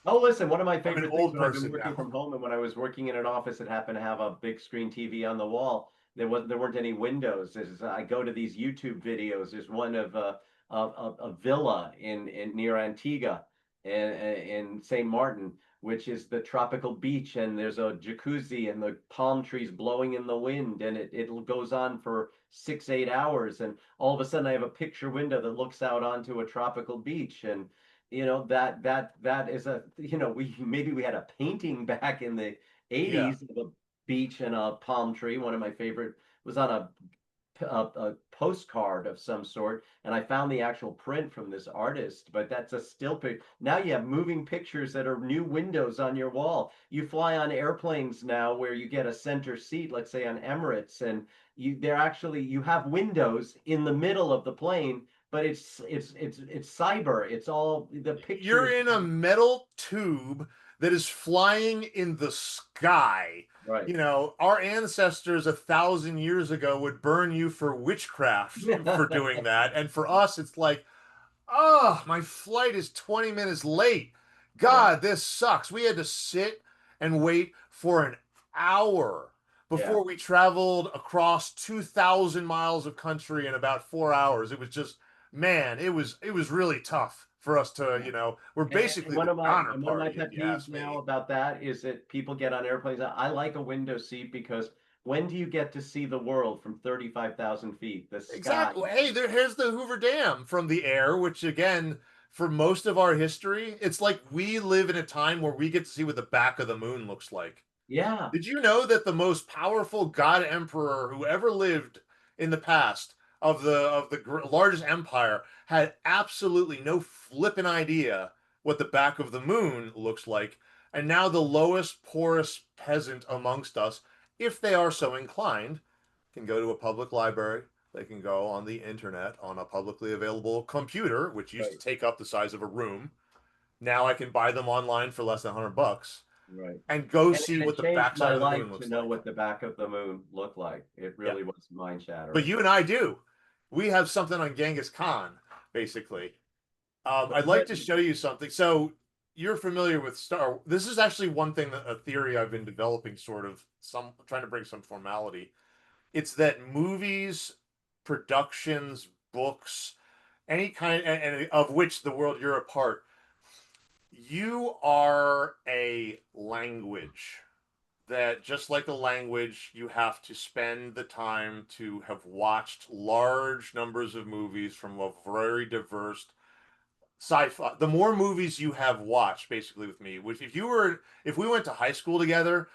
Speaker 2: Oh, listen, one of my
Speaker 1: I'm an
Speaker 2: favorite things
Speaker 1: old
Speaker 2: when I've been
Speaker 1: person
Speaker 2: working
Speaker 1: now.
Speaker 2: from home and when I was working in an office that happened to have a big screen TV on the wall, there weren't any windows. I go to these YouTube videos. There's one of a villa in near Antigua in St. Martin, which is the tropical beach, and there's a jacuzzi and the palm trees blowing in the wind, and it goes on for 6, 8 hours, and all of a sudden I have a picture window that looks out onto a tropical beach, and that is we maybe we had a painting back in the
Speaker 1: Yeah.
Speaker 2: 80s of a beach and a palm tree. One of my favorite was on a postcard of some sort, and I found the actual print from this artist, but that's a still pic. Now you have moving pictures that are new windows on your wall. You fly on airplanes now where you get a center seat, let's say on Emirates, and you have windows in the middle of the plane, but it's cyber. It's all the
Speaker 1: You're
Speaker 2: pictures.
Speaker 1: in a metal tube that is flying in the sky.
Speaker 2: Right.
Speaker 1: Our ancestors 1,000 years ago would burn you for witchcraft for doing that. And for us, it's like, Oh, my flight is 20 minutes late.
Speaker 2: Yeah,
Speaker 1: God, this sucks. We had to sit and wait for an hour
Speaker 2: yeah.
Speaker 1: before we traveled across 2,000 miles of country in about 4 hours. It was just, man, it was really tough for us to, we're
Speaker 2: And
Speaker 1: basically the Donner
Speaker 2: one of my
Speaker 1: Party, if
Speaker 2: pet
Speaker 1: you
Speaker 2: peeves
Speaker 1: ask
Speaker 2: now
Speaker 1: me.
Speaker 2: about that is that people get on airplanes. I like a window seat because when do you get to see the world from 35,000 feet? The sky.
Speaker 1: Exactly. Hey, here's the Hoover Dam from the air, which again, for most of our history, it's like we live in a time where we get to see what the back of the moon looks like.
Speaker 2: Yeah,
Speaker 1: Did you know that the most powerful god emperor who ever lived in the past of the largest empire had absolutely no flipping idea what the back of the moon looks like, and now the lowest, poorest peasant amongst us, if they are so inclined, can go to a public library. They can go on the internet on a publicly available computer, which used to
Speaker 2: right,
Speaker 1: take up the size of a room. Now I can buy them online for less than $100
Speaker 2: right.
Speaker 1: and go see
Speaker 2: And it
Speaker 1: what the
Speaker 2: changed my
Speaker 1: backside of the
Speaker 2: life
Speaker 1: moon
Speaker 2: to
Speaker 1: looks
Speaker 2: know
Speaker 1: like.
Speaker 2: what the back of the moon looked like. It
Speaker 1: Yeah.
Speaker 2: really was mind
Speaker 1: But
Speaker 2: shattering.
Speaker 1: you and I do. We have something on Genghis Khan, basically. I'd like
Speaker 2: But
Speaker 1: to show you something. So you're familiar with Star. This is actually one thing, a theory I've been developing, sort of some trying to bring some formality. It's that movies, productions, books, any kind, and of which the world you're a part, you are a language that, just like a language, you have to spend the time to have watched large numbers of movies from a very diverse sci-fi. The more movies you have watched, basically, with me, which if we went to high school together,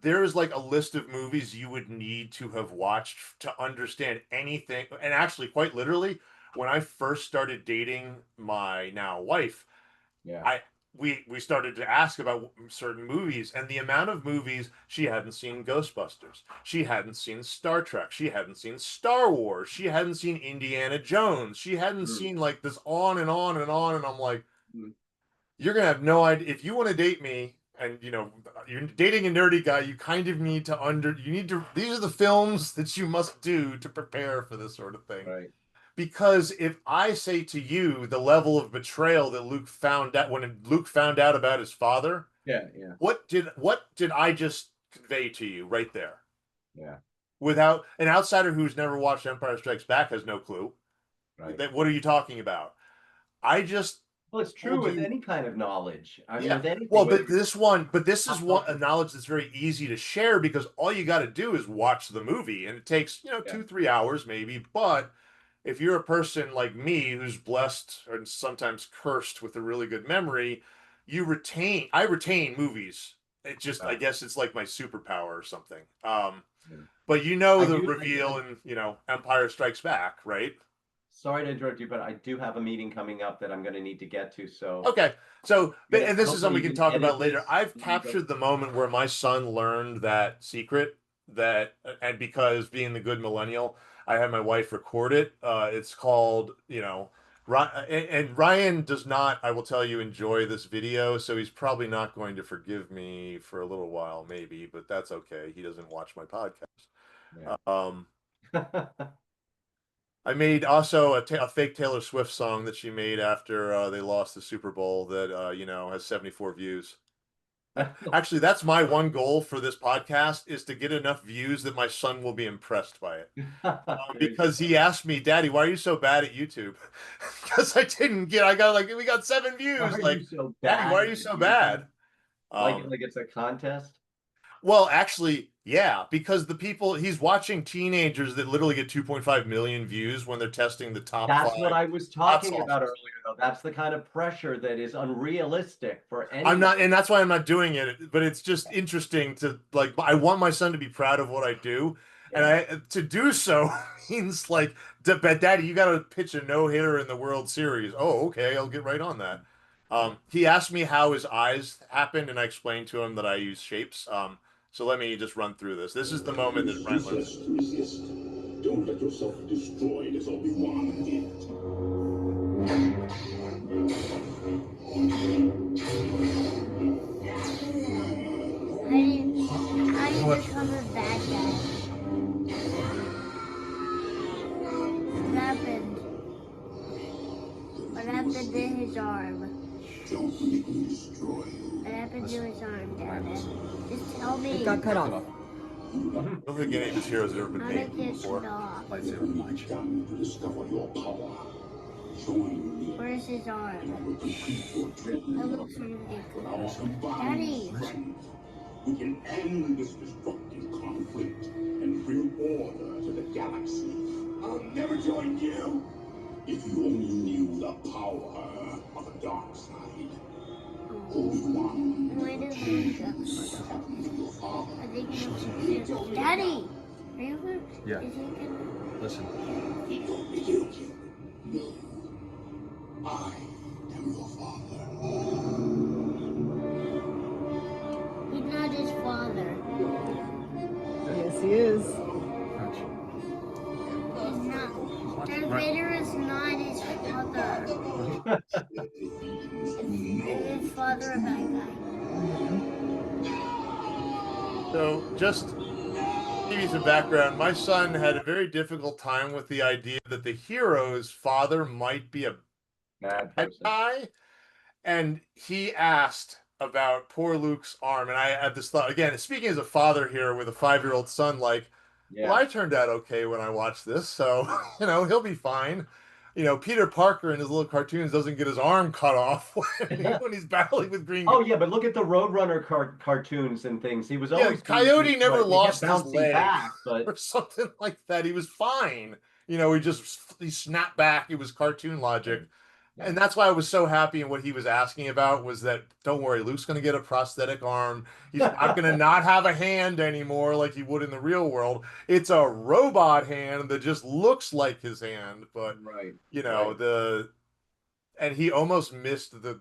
Speaker 1: there is like a list of movies you would need to have watched to understand anything. And actually, quite literally, when I first started dating my now wife,
Speaker 2: yeah.
Speaker 1: I we started to ask about certain movies, and the amount of movies she hadn't seen: Ghostbusters, she hadn't seen Star Trek, she hadn't seen Star Wars, she hadn't seen Indiana Jones, she hadn't
Speaker 2: Mm,
Speaker 1: seen, like, this on and on and on. And I'm like,
Speaker 2: mm,
Speaker 1: you're gonna have no idea if you want to date me, and you're dating a nerdy guy. You kind of need to these are the films that you must do to prepare for this sort of thing.
Speaker 2: right.
Speaker 1: Because if I say to you the level of betrayal that Luke found out when Luke found out about his father,
Speaker 2: Yeah, yeah,
Speaker 1: what did I just convey to you right there?
Speaker 2: yeah,
Speaker 1: Without an outsider who's never watched Empire Strikes Back has no clue.
Speaker 2: right.
Speaker 1: That what are you talking about? I just
Speaker 2: Well, it's true
Speaker 1: told
Speaker 2: with
Speaker 1: you.
Speaker 2: any kind of knowledge. I mean,
Speaker 1: Yeah.
Speaker 2: with anything,
Speaker 1: Well,
Speaker 2: whether
Speaker 1: but this is
Speaker 2: pop
Speaker 1: one a
Speaker 2: culture.
Speaker 1: knowledge that's very easy to share, because all you got to do is watch the movie, and it takes,
Speaker 2: Yeah,
Speaker 1: 2-3 hours maybe. But if you're a person like me who's blessed and sometimes cursed with a really good memory, I retain movies. It just, I
Speaker 2: yeah,
Speaker 1: guess it's like my superpower or something.
Speaker 2: yeah.
Speaker 1: But
Speaker 2: I
Speaker 1: the
Speaker 2: do.
Speaker 1: reveal in, Empire Strikes Back, right?
Speaker 2: Sorry to interrupt you, but I do have a meeting coming up that I'm going to need to get to. So,
Speaker 1: Okay. So, and this is
Speaker 2: hopefully
Speaker 1: something we
Speaker 2: you
Speaker 1: can
Speaker 2: can
Speaker 1: talk
Speaker 2: edit
Speaker 1: about later.
Speaker 2: this.
Speaker 1: I've
Speaker 2: You can go.
Speaker 1: captured the moment where my son learned that secret, and because being the good millennial, I had my wife record it. It's called, and Ryan does not, I will tell you, enjoy this video, so he's probably not going to forgive me for a little while, maybe, but that's okay. He doesn't watch my podcast.
Speaker 2: Yeah.
Speaker 1: Um, I made also a fake Taylor Swift song that she made after they lost the Super Bowl that has 74 views. Actually, that's my one goal for this podcast, is to get enough views that my son will be impressed by it.
Speaker 2: There you
Speaker 1: Because he
Speaker 2: go.
Speaker 1: asked me, "Daddy, why are you so bad at YouTube?" Because I got, like, we got 7 views.
Speaker 2: Why are you
Speaker 1: Like,
Speaker 2: so
Speaker 1: "Daddy, why
Speaker 2: bad
Speaker 1: are you
Speaker 2: at
Speaker 1: so
Speaker 2: YouTube?
Speaker 1: bad?"
Speaker 2: Like,
Speaker 1: Um,
Speaker 2: it's a contest?
Speaker 1: Well, actually, yeah, because he's watching teenagers that literally get 2.5 million views when they're testing the top
Speaker 2: That's what
Speaker 1: five
Speaker 2: I was
Speaker 1: hot
Speaker 2: talking about
Speaker 1: sauces.
Speaker 2: earlier, though. That's the kind of pressure that is unrealistic for
Speaker 1: I'm
Speaker 2: anyone.
Speaker 1: not, and that's why I'm not doing it. But it's just interesting to, like, I want my son to be proud of what I do, and
Speaker 2: Yeah.
Speaker 1: to do so means, like, but Daddy, you got to pitch a no hitter in the World Series. Oh, okay, I'll get right on that.
Speaker 2: Yeah.
Speaker 1: He asked me how his eyes happened, and I explained to him that I use shapes. So let me just run through this. This is the moment that Ryan learns.
Speaker 5: Resist. Don't let yourself be destroyed as Obi-Wan did.
Speaker 6: I become a bad guy. What happened? What happened? happened to his arm?
Speaker 5: Don't make me destroy you.
Speaker 6: What happened to his arm, Dad? Just tell me.
Speaker 7: It got cut off.
Speaker 1: I don't think any of his heroes have ever been
Speaker 6: How did
Speaker 1: painted
Speaker 6: it
Speaker 1: before.
Speaker 6: cut off?
Speaker 7: Lightsaber punch.
Speaker 5: Begun to discover your power. Join me.
Speaker 6: Where's his arm?
Speaker 5: I will complete your
Speaker 6: That
Speaker 5: training.
Speaker 6: looks
Speaker 5: With our
Speaker 6: ridiculous.
Speaker 5: combined
Speaker 6: Daddy.
Speaker 5: strength, we can end this destructive conflict and bring order to the galaxy. I'll never join you if you only knew the power of the dark side. Obi-Wan,
Speaker 6: Why do
Speaker 5: this happened to your father.
Speaker 6: Are they gonna Daddy? Are you gonna?
Speaker 7: Yeah.
Speaker 6: Is he gonna?
Speaker 7: Listen.
Speaker 5: He told me you. No. I am your father.
Speaker 6: He's not his father.
Speaker 7: Yes, he is.
Speaker 6: He's not. Darth Vader is not his father. Is his father a bad guy?
Speaker 1: So, just to give you some background, my son had a very difficult time with the idea that the hero's father might be a
Speaker 2: Bad
Speaker 1: bad
Speaker 2: person.
Speaker 1: guy, and he asked about poor Luke's arm. And I had this thought again, speaking as a father here with a 5-year-old son, like,
Speaker 2: Yeah.
Speaker 1: well, I turned out okay when I watched this, so he'll be fine. Peter Parker in his little cartoons doesn't get his arm cut off when he's battling with Green.
Speaker 2: Oh yeah, but look at the Roadrunner cartoons and things. He was
Speaker 1: Yeah,
Speaker 2: always
Speaker 1: Coyote never
Speaker 2: like, he
Speaker 1: lost
Speaker 2: kept
Speaker 1: his
Speaker 2: bouncing
Speaker 1: leg
Speaker 2: back, but
Speaker 1: or something like that. He was fine. He snapped back. It was cartoon logic.
Speaker 2: Yeah.
Speaker 1: And that's why I was so happy. And what he was asking about was that, don't worry, Luke's going to get a prosthetic arm. He's not going to not have a hand anymore like he would in the real world. It's a robot hand that just looks like his hand. But,
Speaker 2: right.
Speaker 1: and he almost missed the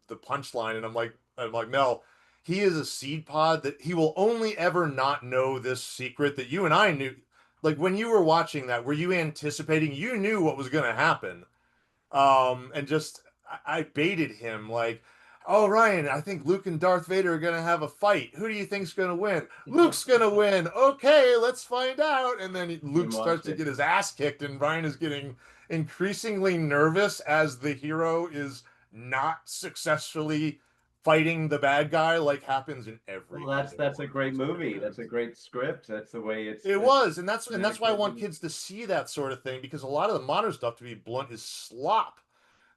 Speaker 1: punchline. And I'm like, Mel, he is a seed pod that he will only ever not know this secret that you and I knew. Like when you were watching that, were you anticipating? You knew what was going to happen. And just I baited him like, oh Ryan, I think Luke and Darth Vader are gonna have a fight. Who do you think's gonna win? Luke's gonna win. Okay, let's find out. And then Luke starts to get his ass kicked, and Ryan is getting increasingly nervous as the hero is not successfully fighting the bad guy like happens in every.
Speaker 2: Well, that's a great movie. That's a great script. That's the way
Speaker 1: it was, and that's why I want kids to see that sort of thing, because a lot of the modern stuff, to be blunt, is slop.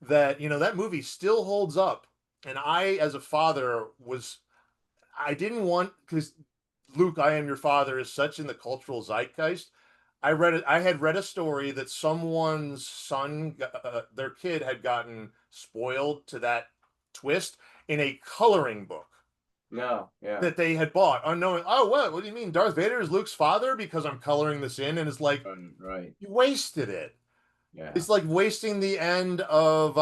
Speaker 1: That that movie still holds up, and I, as a father, I didn't want, because Luke, I Am Your Father is such in the cultural zeitgeist. I had read a story that someone's son, their kid, had gotten spoiled to that twist in a coloring book.
Speaker 2: No, yeah.
Speaker 1: That they had bought, unknowing. Oh, what do you mean? Darth Vader is Luke's father because I'm coloring this in, and it's like,
Speaker 2: right.
Speaker 1: You wasted it.
Speaker 2: Yeah.
Speaker 1: It's like wasting the end of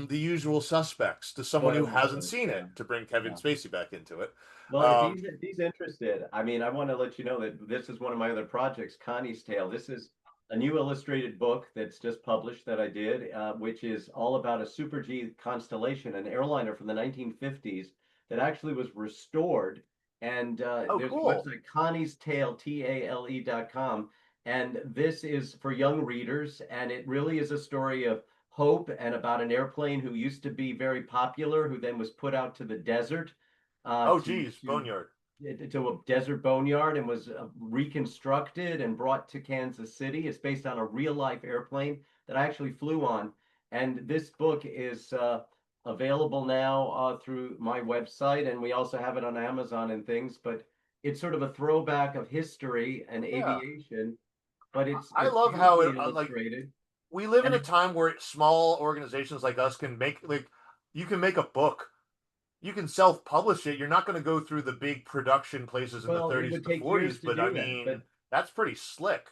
Speaker 1: The Usual Suspects to someone who hasn't seen it, to bring Kevin Spacey back into it.
Speaker 2: Well, if he's interested, I mean, I want to let you know that this is one of my other projects, Connie's Tale. This is a new illustrated book that's just published that I did, which is all about a Super G Constellation, an airliner from the 1950s that actually was restored. And there's
Speaker 1: cool.
Speaker 2: a website, Connie's Tale, TALE.com. And this is for young readers, and it really is a story of hope and about an airplane who used to be very popular, who then was put out to the desert.
Speaker 1: Boneyard.
Speaker 2: To a desert boneyard, and was reconstructed and brought to Kansas City. It's based on a real-life airplane that I actually flew on. And this book is available now through my website, and we also have it on Amazon and things. But it's sort of a throwback of history and aviation. But
Speaker 1: I love how it
Speaker 2: illustrated.
Speaker 1: We live in a time where small organizations like us can make, you can make a book. You can self-publish it. You're not going to go through the big production places in the 30s and the 40s, but I mean, that's pretty slick.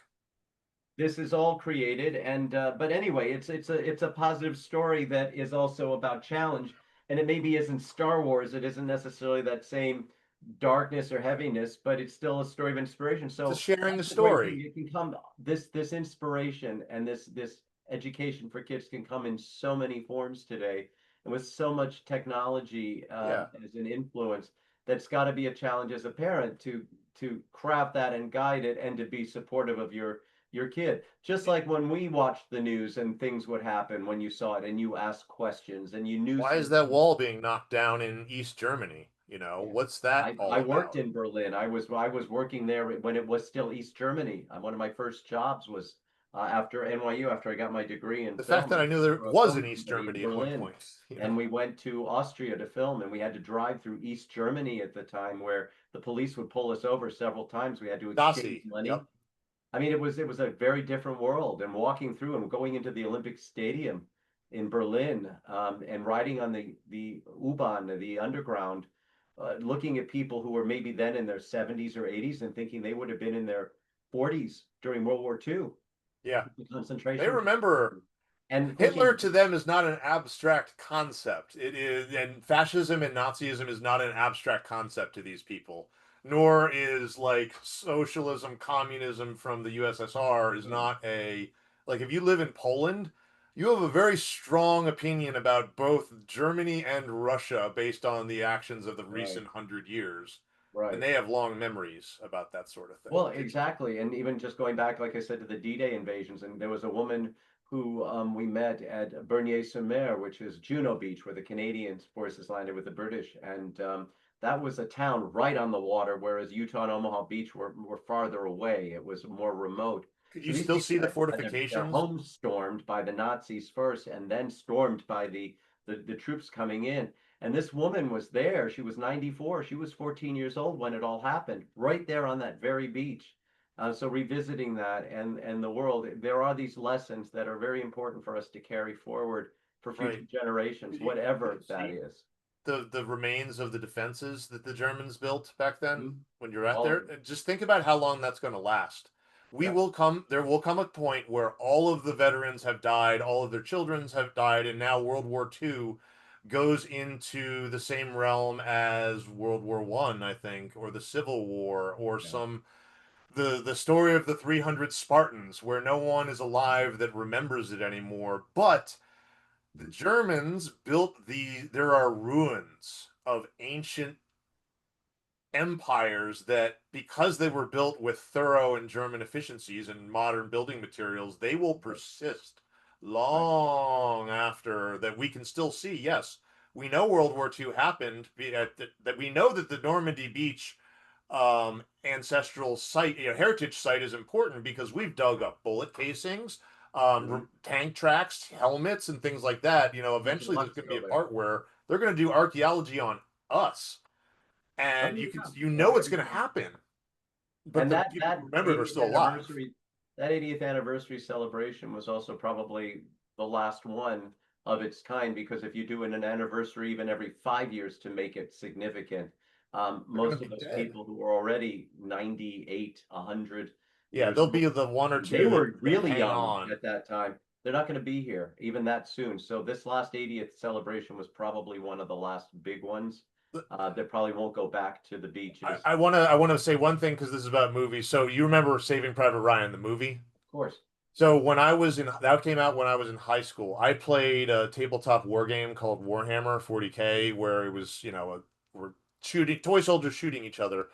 Speaker 2: This is all created, and but anyway, it's a positive story that is also about challenge, and it maybe isn't Star Wars. It isn't necessarily that same darkness or heaviness, but it's still a story of inspiration. So
Speaker 1: it's sharing the story.
Speaker 2: It can come, this inspiration and this education for kids can come in so many forms today, and with so much technology as an influence. That's got to be a challenge as a parent to craft that and guide it, and to be supportive of your your kid. Just like when we watched the news and things would happen when you saw it and you asked questions and you knew
Speaker 1: Why is that wall being knocked down in East Germany? You know,
Speaker 2: yeah.
Speaker 1: what's that
Speaker 2: I
Speaker 1: all
Speaker 2: worked
Speaker 1: about?
Speaker 2: in Berlin. I was working there when it was still East Germany. One of my first jobs was after NYU, after I got my degree in
Speaker 1: The fact
Speaker 2: film.
Speaker 1: that
Speaker 2: I
Speaker 1: I knew
Speaker 2: worked
Speaker 1: there
Speaker 2: for a
Speaker 1: was
Speaker 2: film
Speaker 1: an East
Speaker 2: company in
Speaker 1: Germany at one
Speaker 2: Berlin,
Speaker 1: point, you know.
Speaker 2: and we went to Austria to film, and we had to drive through East Germany at the time, where the police would pull us over several times. We had to exchange
Speaker 1: Nazi,
Speaker 2: money.
Speaker 1: yep.
Speaker 2: I mean, it was a very different world. And walking through and going into the Olympic Stadium in Berlin, and riding on the U-Bahn, the underground, looking at people who were maybe then in their 70s or 80s and thinking they would have been in their 40s during World War II,
Speaker 1: Yeah.
Speaker 2: the
Speaker 1: They
Speaker 2: concentration camp,
Speaker 1: remember
Speaker 2: and
Speaker 1: Hitler
Speaker 2: thinking,
Speaker 1: to them is not an abstract concept. It is, and fascism and Nazism is not an abstract concept to these people. Nor is like socialism, communism from the USSR is not a like if you live in Poland, you have a very strong opinion about both Germany and Russia based on the actions of the
Speaker 2: right,
Speaker 1: recent 100 years. And
Speaker 2: right.
Speaker 1: they have long memories about that sort of thing.
Speaker 2: Well, exactly. And even just going back, like I said, to the D-Day invasions, and there was a woman who we met at Bernier-sur-Mer, which is Juno Beach, where the Canadian forces landed with the British. And that was a town right on the water, whereas Utah and Omaha Beach were farther away. It was more remote.
Speaker 1: Could
Speaker 2: So
Speaker 1: you
Speaker 2: these
Speaker 1: still
Speaker 2: people
Speaker 1: see the
Speaker 2: had their
Speaker 1: fortifications?
Speaker 2: homes stormed by the Nazis first, and then stormed by the troops coming in. And this woman was there. She was 94. She was 14 years old when it all happened, right there on that very beach. So revisiting that and the world, there are these lessons that are very important for us to carry forward for future
Speaker 1: Right.
Speaker 2: generations,
Speaker 1: Could you
Speaker 2: whatever that
Speaker 1: see
Speaker 2: is.
Speaker 1: the remains of the defenses that the Germans built back then
Speaker 2: Mhm.
Speaker 1: when you're out
Speaker 2: All
Speaker 1: there?
Speaker 2: of it.
Speaker 1: And just think about how long that's going to last.
Speaker 2: Yeah.
Speaker 1: There will come a point where all of the veterans have died, all of their children have died, and now World War II goes into the same realm as World War One, I think, or the Civil War, or
Speaker 2: Yeah.
Speaker 1: some the story of the 300 Spartans, where no one is alive that remembers it anymore. But the Germans built there are ruins of ancient empires that, because they were built with thorough and German efficiencies and modern building materials, they will persist
Speaker 2: Right.
Speaker 1: long after that. We can still see, yes, we know World War II happened, that we know that the Normandy Beach ancestral site, heritage site is important because we've dug up bullet casings,
Speaker 2: Mhm.
Speaker 1: tank tracks, helmets, and things like that.
Speaker 2: There's
Speaker 1: Eventually there's
Speaker 2: lots
Speaker 1: going to be
Speaker 2: still
Speaker 1: a
Speaker 2: there.
Speaker 1: part where they're going to do archaeology on us,
Speaker 2: Oh,
Speaker 1: and
Speaker 2: yeah.
Speaker 1: you
Speaker 2: Yeah,
Speaker 1: know it's
Speaker 2: every
Speaker 1: going to
Speaker 2: time.
Speaker 1: happen, but
Speaker 2: And
Speaker 1: the
Speaker 2: that
Speaker 1: people who
Speaker 2: that
Speaker 1: remember it are
Speaker 2: 80th
Speaker 1: still alive.
Speaker 2: anniversary, that 80th anniversary celebration was also probably the last one of its kind, because if you do an anniversary even every 5 years to make it significant,
Speaker 1: They're going
Speaker 2: most
Speaker 1: to
Speaker 2: of
Speaker 1: be
Speaker 2: those
Speaker 1: dead.
Speaker 2: people who are already 98, 100
Speaker 1: Yeah,
Speaker 2: years
Speaker 1: there'll be
Speaker 2: old,
Speaker 1: the one or
Speaker 2: they
Speaker 1: two
Speaker 2: were
Speaker 1: that
Speaker 2: really
Speaker 1: hang
Speaker 2: young
Speaker 1: on.
Speaker 2: at that time. They're not going to be here even that soon. So this last 80th celebration was probably one of the last big ones. That probably won't go back to the beaches.
Speaker 1: I want to say one thing because this is about movies. So you remember Saving Private Ryan, the movie?
Speaker 2: Of course.
Speaker 1: So when I was in that came out when I was in high school. I played a tabletop war game called Warhammer 40K, where it was, we're shooting toy soldiers shooting each other.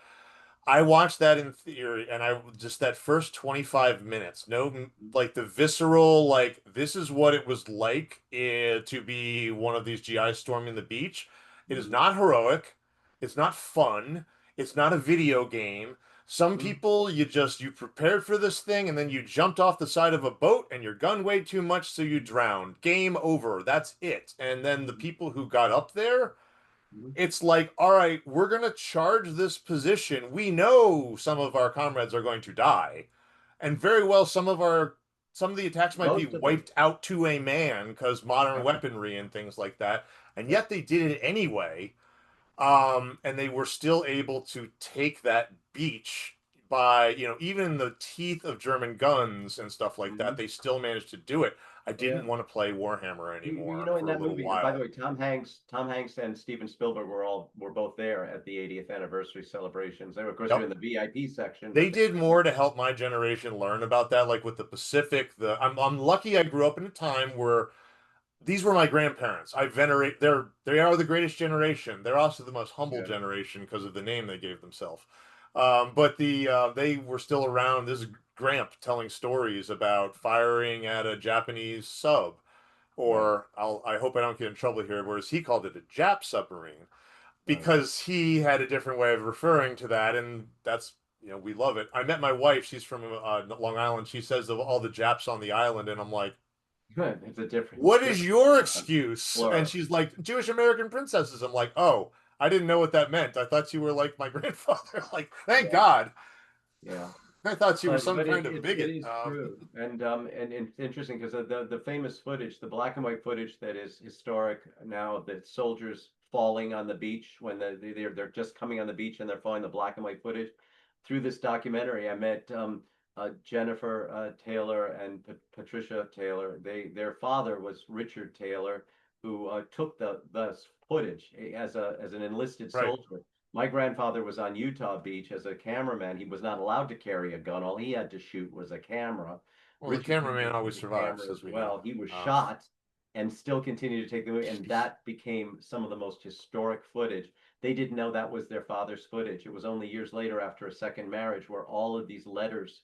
Speaker 1: I watched that in theory, and I just that first 25 minutes, no, like the visceral, like this is what it was like to be one of these GIs storming the beach. It is
Speaker 2: Mhm.
Speaker 1: not heroic. It's not fun. It's not a video game. Some
Speaker 2: Mhm.
Speaker 1: people, you prepared for this thing, and then you jumped off the side of a boat, and your gun weighed too much, so you drowned. Game over. That's it. And then the people who got up there,
Speaker 2: Mhm.
Speaker 1: it's like, all right, we're going to charge this position. We know some of our comrades are going to die. And very well, some of the attacks might be
Speaker 2: Most of them.
Speaker 1: wiped out to a man because modern weaponry and things like that. And
Speaker 2: Yep.
Speaker 1: yet they did it anyway. And they were still able to take that beach by, even in the teeth of German guns and stuff like that.
Speaker 2: Mhm.
Speaker 1: They still managed to do it. I
Speaker 2: Oh, yeah.
Speaker 1: didn't want to play Warhammer anymore
Speaker 2: In
Speaker 1: for a
Speaker 2: that
Speaker 1: little
Speaker 2: movie, by the
Speaker 1: while.
Speaker 2: way, Tom Hanks and Steven Spielberg were both there at the 80th anniversary celebrations. They were, of course, they're
Speaker 1: Yep.
Speaker 2: in the VIP section,
Speaker 1: They
Speaker 2: but they
Speaker 1: did
Speaker 2: were
Speaker 1: more to help my generation learn about that, like with the Pacific. I'm lucky I grew up in a time where these were my grandparents. I venerate they are the greatest generation. They're also the most humble generation because of the name they gave themselves. But they were still around. This is Gramp telling stories about firing at a Japanese sub, or I hope I don't get in trouble here, whereas he called it a Jap submarine because he had a different way of referring to that, and that's, we love it. I met my wife; she's from Long Island. She says of all the Japs on the island, and I'm like,
Speaker 2: Good. It's a different.
Speaker 1: what is your excuse?
Speaker 2: Plural.
Speaker 1: And she's like, Jewish American princesses. I'm like, oh, I didn't know what that meant. I thought you were like my grandfather. Like, thank God.
Speaker 2: Yeah.
Speaker 1: I thought she was some
Speaker 2: But
Speaker 1: kind of bigot.
Speaker 2: It is true, and it's interesting because the famous footage, the black and white footage that is historic now, that soldiers falling on the beach when they're just coming on the beach and they're falling, the black and white footage. Through this documentary, I met Jennifer Taylor and Patricia Taylor. Their father was Richard Taylor, who took the footage as an enlisted
Speaker 1: Right.
Speaker 2: soldier. My grandfather was on Utah Beach as a cameraman. He was not allowed to carry a gun. All he had to shoot was a camera.
Speaker 1: Well, the
Speaker 2: Richard
Speaker 1: cameraman
Speaker 2: Taylor
Speaker 1: always
Speaker 2: took a
Speaker 1: survives,
Speaker 2: camera
Speaker 1: as
Speaker 2: as
Speaker 1: we
Speaker 2: well.
Speaker 1: know.
Speaker 2: He was shot and still continued to take the movie, and that became some of the most historic footage. They didn't know that was their father's footage. It was only years later, after a second marriage, where all of these letters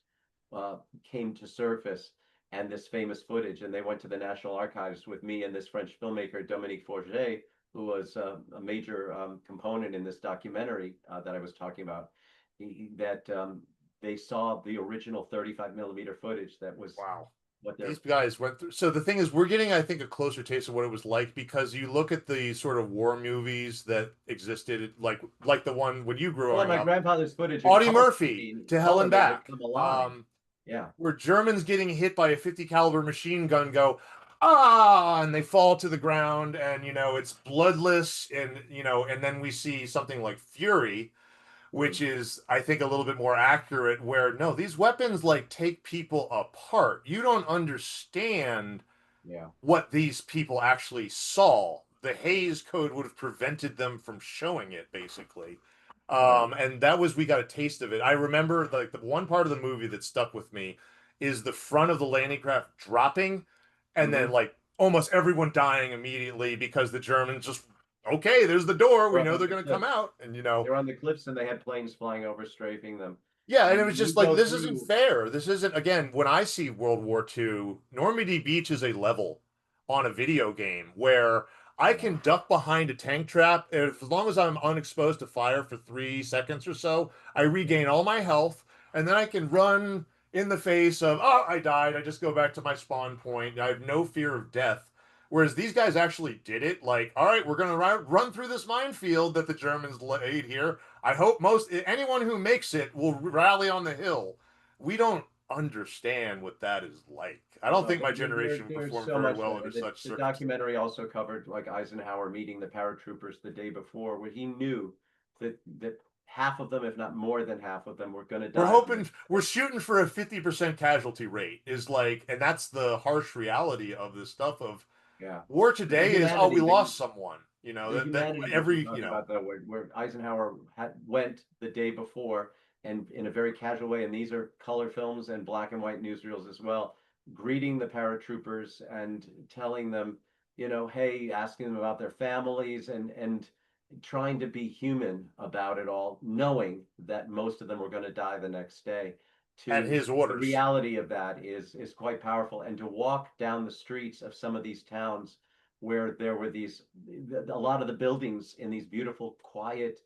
Speaker 2: came to surface, and this famous footage. And they went to the National Archives with me and this French filmmaker, Dominique Forget, who was a major component in this documentary that I was talking about. They saw the original 35 millimeter footage that was
Speaker 1: Wow.
Speaker 2: what
Speaker 1: These guys went through. So the thing is, we're getting, I think, a closer taste of what it was like, because you look at the sort of war movies that existed, like the one when you grew
Speaker 2: Well, my
Speaker 1: up,
Speaker 2: grandfather's footage.
Speaker 1: Audie Murphy, To Hell and Back.
Speaker 2: Yeah.
Speaker 1: Where Germans getting hit by a 50 caliber machine gun go, ah, and they fall to the ground, and it's bloodless, and and then we see something like Fury, which is, I think, a little bit more accurate, where no, these weapons like take people apart. You don't understand what these people actually saw. The Hays Code would have prevented them from showing it, basically. And that was, we got a taste of it. I remember, like, the one part of the movie that stuck with me is the front of the landing craft dropping, and then like almost everyone dying immediately because the Germans just, okay, there's the door, we know they're going to come out, and
Speaker 2: they're on the cliffs and they had planes flying over, strafing them.
Speaker 1: Yeah, and it was just like, this isn't fair. This isn't, again, when I see World War II, Normandy Beach is a level on a video game where I can duck behind a tank trap. As long as I'm unexposed to fire for 3 seconds or so, I regain all my health, and then I can run in the face of, oh, I died. I just go back to my spawn point. I have no fear of death. Whereas these guys actually did it. Like, all right, we're going to run through this minefield that the Germans laid here. I hope anyone who makes it will rally on the hill. We don't understand what that is like. I don't think my generation performed very well under such circumstances.
Speaker 2: The documentary also covered like Eisenhower meeting the paratroopers the day before, where he knew that half of them, if not more than half of them, were going to die.
Speaker 1: We're shooting for a 50% casualty rate, is like, and that's the harsh reality of this stuff of war today is, oh, we lost someone.
Speaker 2: Where Eisenhower went the day before, and in a very casual way, and these are color films and black and white newsreels as well, greeting the paratroopers and telling them, hey, asking them about their families, and trying to be human about it all, knowing that most of them were going to die the next day.
Speaker 1: At his orders.
Speaker 2: The reality of that is quite powerful. And to walk down the streets of some of these towns where there were a lot of the buildings in these beautiful, quiet,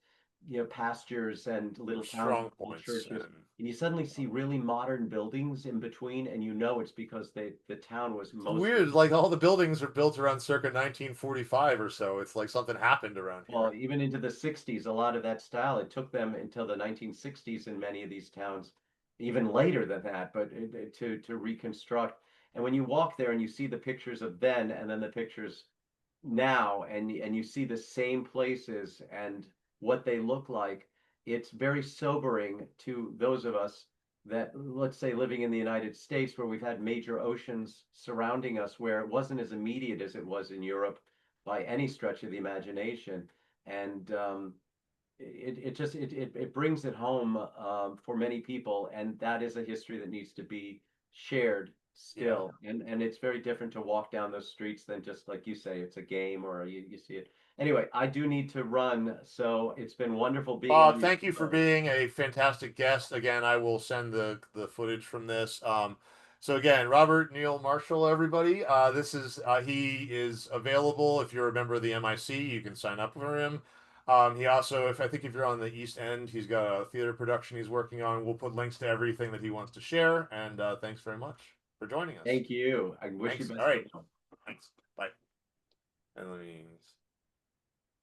Speaker 2: pastures and little towns, churches, and you suddenly see really modern buildings in between, and it's because the town was mostly
Speaker 1: weird. Like, all the buildings are built around circa 1945 or so. It's like something happened around here.
Speaker 2: Well, even into the 60s, a lot of that style. It took them until the 1960s in many of these towns, even later than that, but to reconstruct. And when you walk there and you see the pictures of then and then the pictures now, and you see the same places and what they look like, it's very sobering to those of us that, let's say, living in the United States, where we've had major oceans surrounding us, where it wasn't as immediate as it was in Europe by any stretch of the imagination. And it brings it home for many people, and that is a history that needs to be shared still. And it's very different to walk down those streets than just, like you say, it's a game or you see it. Anyway, I do need to run, so it's been wonderful being on your
Speaker 1: Thank you for
Speaker 2: show.
Speaker 1: being a fantastic guest. Again, I will send the footage from this. So again, Robert Neal Marshall, everybody. This is he is available if you're a member of the MIC. You can sign up for him. He also, if you're on the East End, he's got a theater production he's working on. We'll put links to everything that he wants to share. And thanks very much for joining us.
Speaker 2: Thank you. I wish you
Speaker 1: Thanks.
Speaker 2: best
Speaker 1: All right.
Speaker 2: of luck.
Speaker 1: Thanks. Bye. And let me.